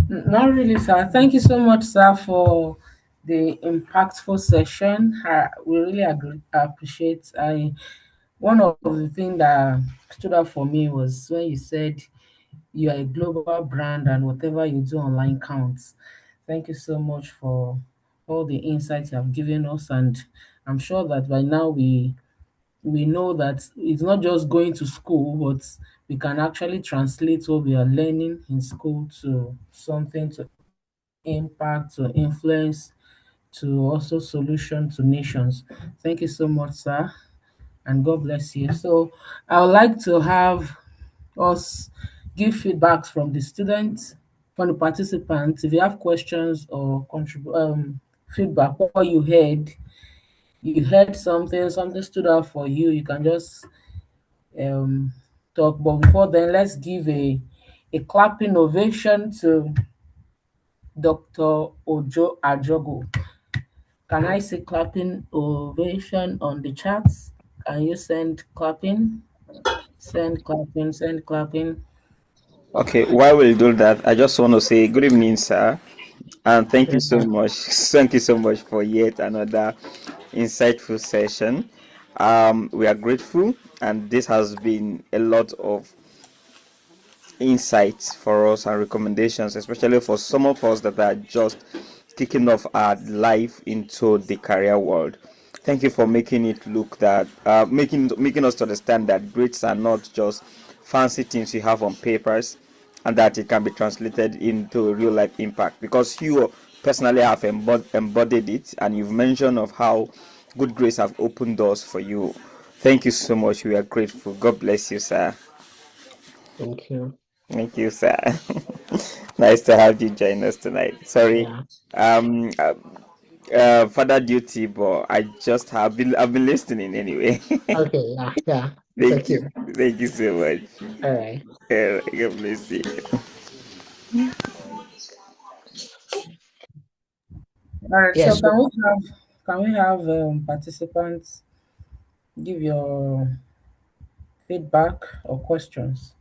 not really, sir. Thank you so much, sir, for the impactful session. We really appreciate. One of the things that stood out for me was when you said you are a global brand and whatever you do online counts. Thank you so much for all the insights you have given us, and I'm sure that by now we know that it's not just going to school, but we can actually translate what we are learning in school to something to impact, to influence, to also solution to nations. Thank you so much, sir, and God bless you. So I would like to have us give feedbacks from the students, from the participants. If you have questions or feedback, what you heard something stood out for you, you can just um, talk. But before then, let's give a clapping ovation to Dr. Ojo Ajogo. Can I see clapping ovation on the chats? Can you send clapping? Send clapping, send clapping. Okay, while we do that, I just want to say good evening, sir, and thank you so yeah. much. Thank you so much for yet another insightful session. We are grateful, and this has been a lot of insights for us and recommendations, especially for some of us that are just kicking off our life into the career world. Thank you for making it look that making us to understand that grades are not just fancy things you have on papers, and that it can be translated into real life impact, because you personally have embodied it, and you've mentioned of how good grades have opened doors for you. Thank you so much. We are grateful. God bless you, sir. Thank you. Thank you, sir. Nice to have you join us tonight. Sorry, Yeah. um, uh, father duty, but I've been listening anyway. Okay. Yeah. Yeah. Thank Thank you, you. thank you so much. All right. God bless you. All right, so Yes. can we have participants give your feedback or questions?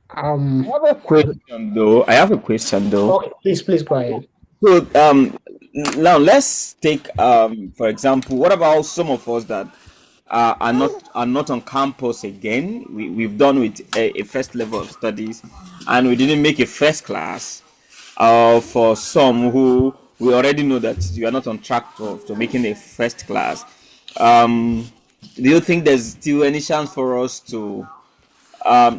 I Um. have a question though. I have a question though. Okay. Please go ahead. So now let's take for example, what about some of us that are not on campus again? We've done with a first level of studies, and we didn't make a first class. For some who we already know that you are not on track to making a first class, um, do you think there's still any chance for us to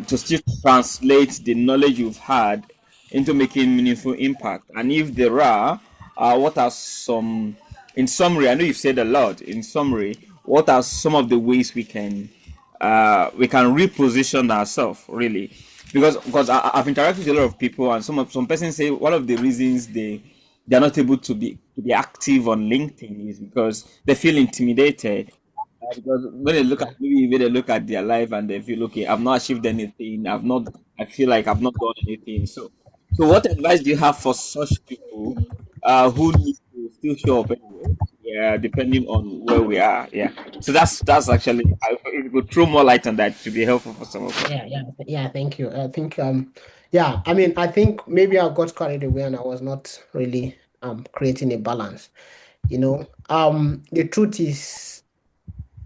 still translate the knowledge you've had into making meaningful impact? And if there are, what are some, in summary, I know you've said a lot, in summary, what are some of the ways we can reposition ourselves really? Because I've interacted with a lot of people, and some persons say one of the reasons they're not able to be active on LinkedIn is because they feel intimidated, because when they look at, Yeah. maybe when they look at their life and they feel, okay, I've not achieved anything, I feel like I've not done anything. So what advice do you have for such people who need to still show up anyway? Yeah, depending on where we are. Yeah. So that's actually, if you could throw more light on that to be helpful for some of us. Yeah. Thank you. I think yeah. I mean, I think maybe I got carried away and I was not really creating a balance. The truth is,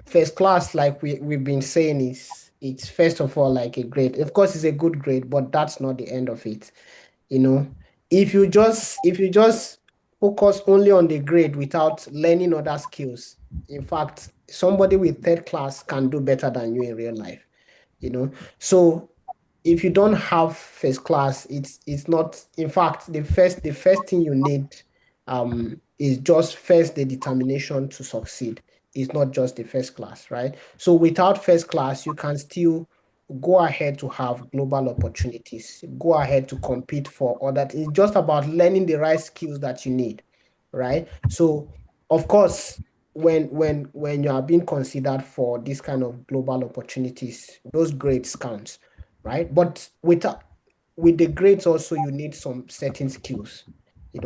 first class, like we've been saying, is it's first of all like a grade. Of course, it's a good grade, but that's not the end of it. you know if you just focus only on the grade without learning other skills, in fact somebody with third class can do better than you in real life. So if you don't have first class, it's not, in fact, the first thing you need is just first the determination to succeed. It's not just the first class, right? So without first class you can still go ahead to have global opportunities, go ahead to compete for other. It's just about learning the right skills that you need, right? So of course, when you are being considered for this kind of global opportunities, those grades count. right? But with the grades also, you need some certain skills.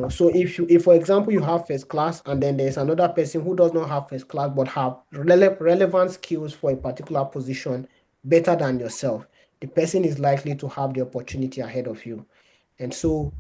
So if for example you have first class and then there's another person who does not have first class but have relevant skills for a particular position better than yourself, the person is likely to have the opportunity ahead of you. And so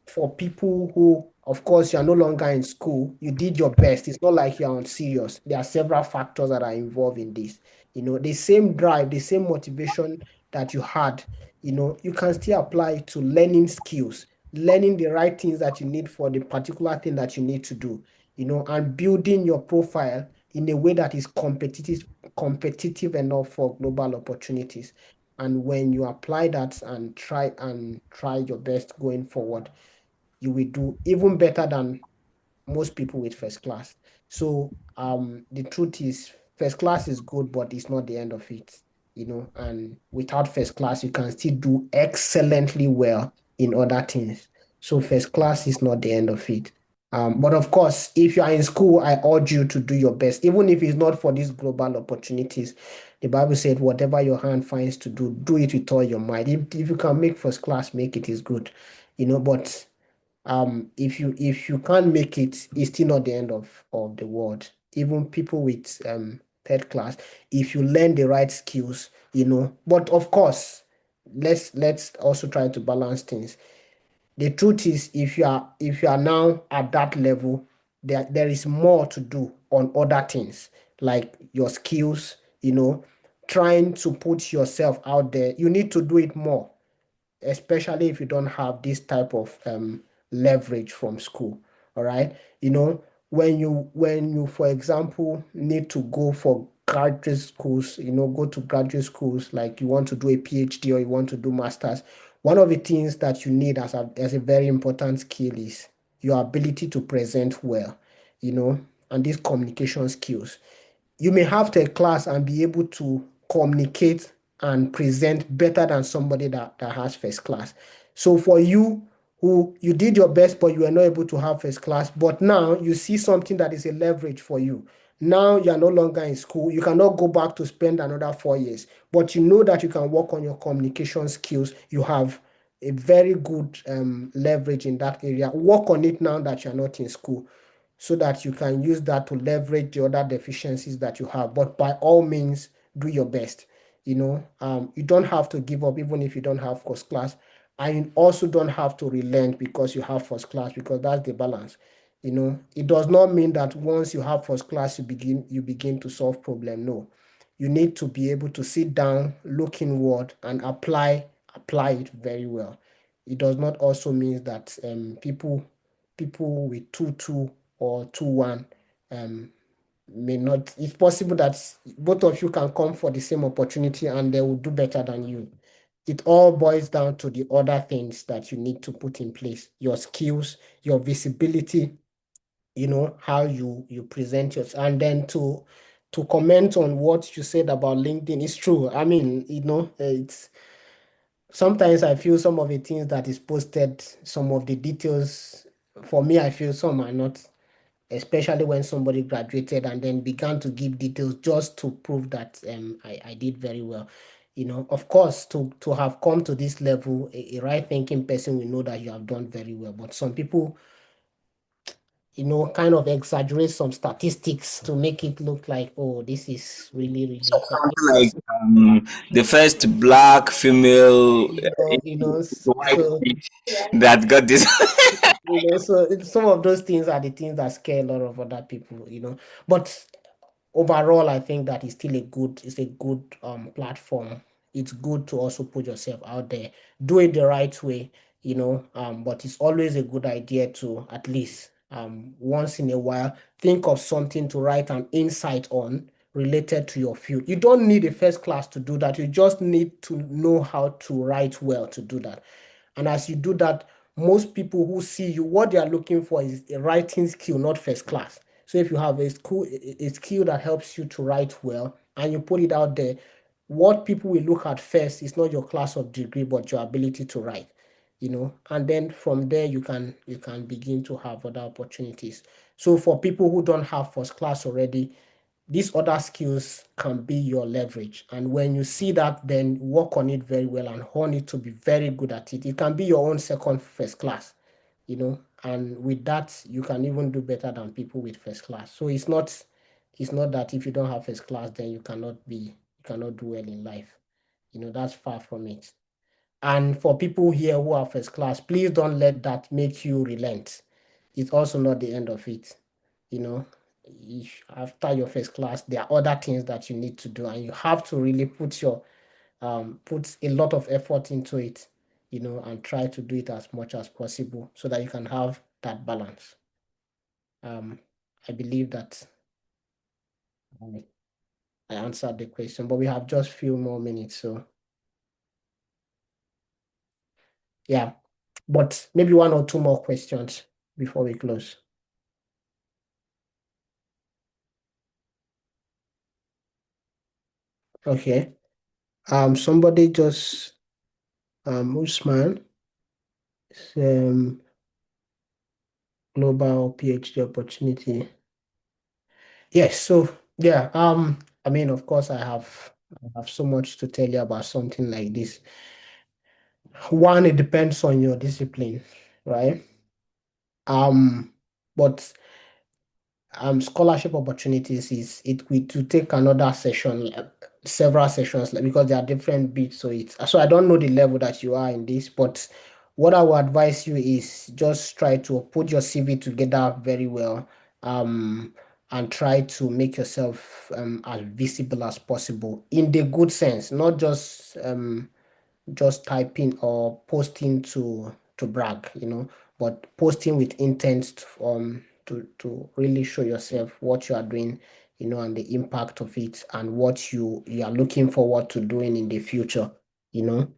for people who, of course, you're no longer in school, you did your best. It's not like you're on serious. There are several factors that are involved in this. The same drive, the same motivation that you had, you can still apply it to learning skills, learning the right things that you need for the particular thing that you need to do, and building your profile in a way that is competitive enough for global opportunities. And when you apply that and try your best going forward, you will do even better than most people with first class. So the truth is first class is good, but it's not the end of it. And without first class, you can still do excellently well in other things. So first class is not the end of it. But of course, if you are in school, I urge you to do your best, even if it's not for these global opportunities. The Bible said, whatever your hand finds to do, do it with all your might. If you can make first class, make it is good. But if you can't make it, it's still not the end of the world. Even people with third class, if you learn the right skills, but of course, let's also try to balance things. The truth is, if you are now at that level, there is more to do on other things, like your skills, trying to put yourself out there. You need to do it more, especially if you don't have this type of leverage from school. All right. When you, for example, need to go for graduate schools, go to graduate schools, like you want to do a PhD or you want to do masters, one of the things that you need as a very important skill is your ability to present well, and these communication skills. You may have to a class and be able to communicate and present better than somebody that has first class. So for you, who you did your best, but you were not able to have first class, but now you see something that is a leverage for you. Now you are no longer in school. You cannot go back to spend another 4 years, but you know that you can work on your communication skills. You have a very good leverage in that area. Work on it now that you're not in school, so that you can use that to leverage the other deficiencies that you have. But by all means, do your best. You don't have to give up even if you don't have first class. And you also don't have to relent because you have first class, because that's the balance. It does not mean that once you have first class, you begin to solve problem. No, you need to be able to sit down, look inward, and apply it very well. It does not also mean that people with 2-2 or 2-1 may not. It's possible that both of you can come for the same opportunity and they will do better than you. It all boils down to the other things that you need to put in place: your skills, your visibility, how you present yourself. And then to comment on what you said about LinkedIn, it's true. I mean, it's sometimes I feel some of the things that is posted, some of the details, for me, I feel some are not, especially when somebody graduated and then began to give details just to prove that I did very well. Of course, to have come to this level, a right thinking person will know that you have done very well. But some people, kind of exaggerate some statistics to make it look like, oh, this is really, really. Something like the first black female white So kid that got this. some of those things are the things that scare a lot of other people. But overall, I think that it's a good platform. It's good to also put yourself out there, do it the right way, but it's always a good idea to at least once in a while think of something to write an insight on related to your field. You don't need a first class to do that. You just need to know how to write well to do that. And as you do that, most people who see you, what they are looking for is a writing skill, not first class. So if you have a skill that helps you to write well and you put it out there, what people will look at first is not your class of degree, but your ability to write. And then from there you can begin to have other opportunities. So for people who don't have first class already, these other skills can be your leverage. And when you see that, then work on it very well and hone it to be very good at it. It can be your own second first class, and with that, you can even do better than people with first class. So it's not that if you don't have first class, then you cannot do well in life. That's far from it. And for people here who are first class, please don't let that make you relent. It's also not the end of it. After your first class, there are other things that you need to do, and you have to really put a lot of effort into it, and try to do it as much as possible so that you can have that balance. I believe that I answered the question, but we have just few more minutes, so yeah. But maybe one or two more questions before we close. Okay. Somebody just Usman, global PhD opportunity. Yes. So yeah. I mean, of course, I have so much to tell you about something like this. One, it depends on your discipline, right? But scholarship opportunities we to take another session, several sessions, because there are different bits. So I don't know the level that you are in this, but what I would advise you is just try to put your CV together very well, and try to make yourself as visible as possible in the good sense, not just typing or posting to brag, but posting with intent to really show yourself what you are doing, and the impact of it and what you are looking forward to doing in the future, you know.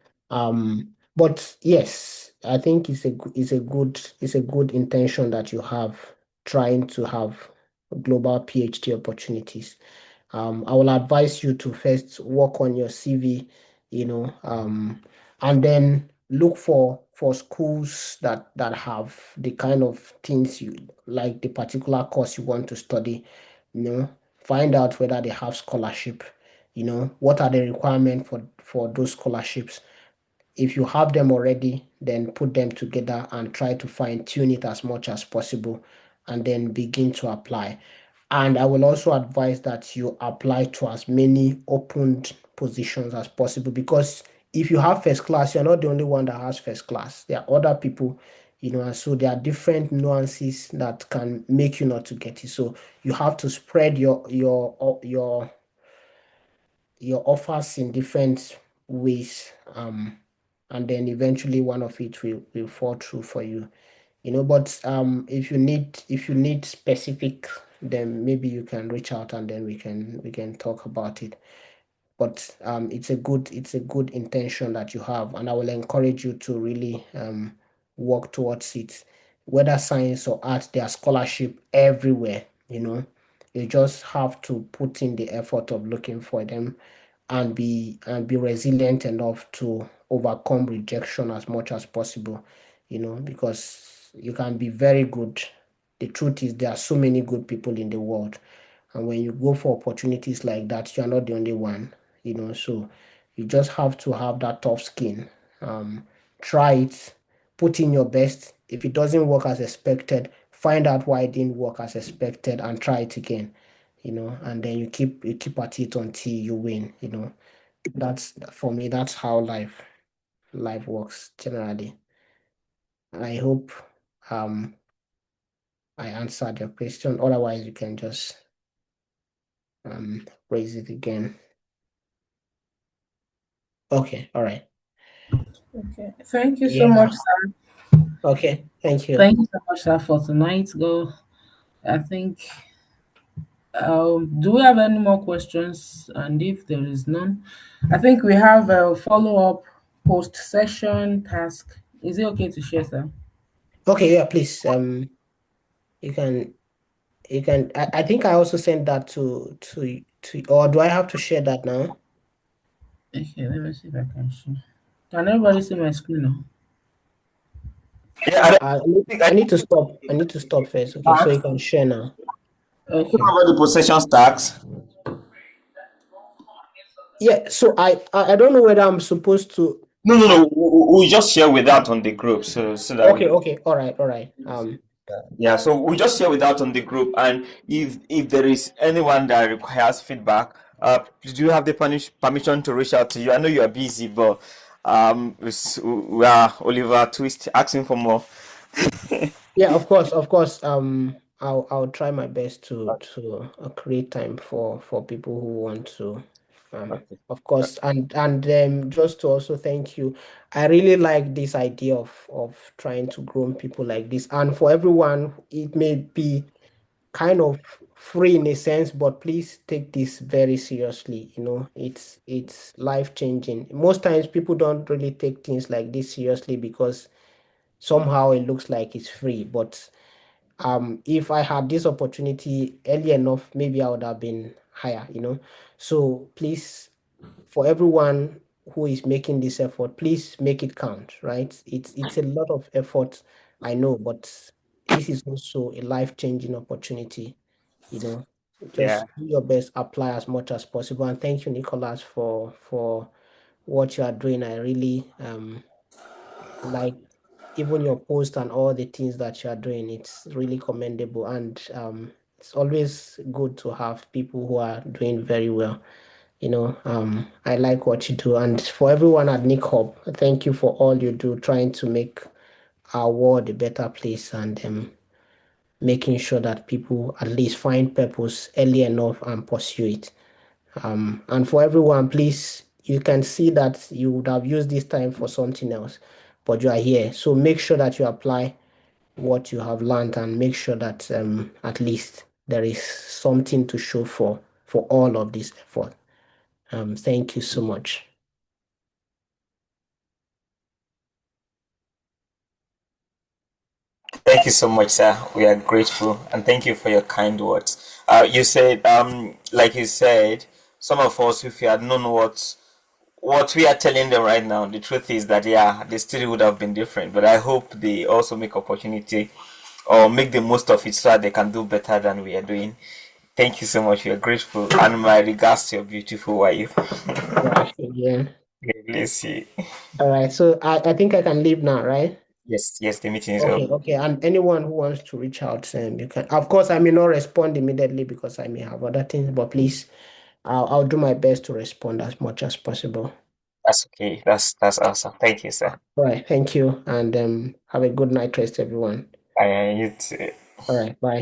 But yes, I think it's a good intention that you have, trying to have global PhD opportunities. I will advise you to first work on your CV, and then look for schools that have the kind of things you like, the particular course you want to study. Find out whether they have scholarship. What are the requirements for those scholarships. If you have them already, then put them together and try to fine tune it as much as possible, and then begin to apply. And I will also advise that you apply to as many opened positions as possible, because if you have first class, you're not the only one that has first class. There are other people, and so there are different nuances that can make you not to get it. So you have to spread your offers in different ways, and then eventually one of it will fall through for you. But if you need specific, then maybe you can reach out and then we can talk about it. But it's a good intention that you have, and I will encourage you to really work towards it. Whether science or art, there are scholarship everywhere. You just have to put in the effort of looking for them, and be resilient enough to overcome rejection as much as possible, because you can be very good. The truth is, there are so many good people in the world, and when you go for opportunities like that, you're not the only one, so you just have to have that tough skin. Try it, put in your best. If it doesn't work as expected, find out why it didn't work as expected and try it again, and then you keep at it until you win. That's, for me, that's how life works generally. I hope I answered your question. Otherwise, you can just raise it again. Okay, all right. Okay. Thank you so Yeah. much, sir. Okay, thank you. Thank you so much, sir, for tonight. I think. Do we have any more questions? And if there is none, I think we have a follow-up post-session task. Is it okay to share, sir? Okay, yeah, please. You can I think I also sent that to or do I have to share that now? Okay, let me see if I can share. Can everybody see my screen now? Yeah, I need to stop. I need to stop first. Okay, so you can share now. What Okay. about the possession tax? Yeah, so I don't know whether I'm supposed to. No. We just share with that on the group, so that we. Okay, all right. Yeah, so we just share with that on the group, and if there is anyone that requires feedback, do you have the permission to reach out to you? I know you are busy, but we are Oliver Twist asking for more. Yeah, of course. I'll try my best to create time for people who want to. Okay. Of course, and just to also thank you. I really like this idea of trying to groom people like this, and for everyone, it may be kind of free in a sense, but please take this very seriously. It's life changing. Most times, people don't really take things like this seriously because somehow it looks like it's free, but if I had this opportunity early enough, maybe I would have been higher. So please, for everyone who is making this effort, please make it count, right? It's a lot of effort, I know, but this is also a life-changing opportunity, you know. Yeah. Just do your best, apply as much as possible. And thank you, Nicholas, for what you are doing. I really like even your post and all the things that you are doing. It's really commendable, and it's always good to have people who are doing very well. I like what you do, and for everyone at Nick Hub, thank you for all you do, trying to make our world a better place, and making sure that people at least find purpose early enough and pursue it. And for everyone, please, you can see that you would have used this time for something else, but you are here. So make sure that you apply what you have learned, and make sure that at least there is something to show for all of this effort. Thank you so much. Thank you so much, sir. We are grateful, and thank you for your kind words. You said, like you said, some of us, if you had known what we are telling them right now, the truth is that yeah, they still would have been different. But I hope they also make opportunity or make the most of it so that they can do better than we are doing. Thank you so much. We are grateful, and my regards to your beautiful wife. Right. Yeah. God bless you. All right. So I think I can leave now, right? Yes, the meeting is Okay, over. okay. And anyone who wants to reach out, you can. Of course, I may not respond immediately because I may have other things, but please, I'll do my best to respond as much as possible. That's okay. That's awesome. Thank you, sir. All right. Thank you, and have a good night rest, everyone. You too. All right. Bye.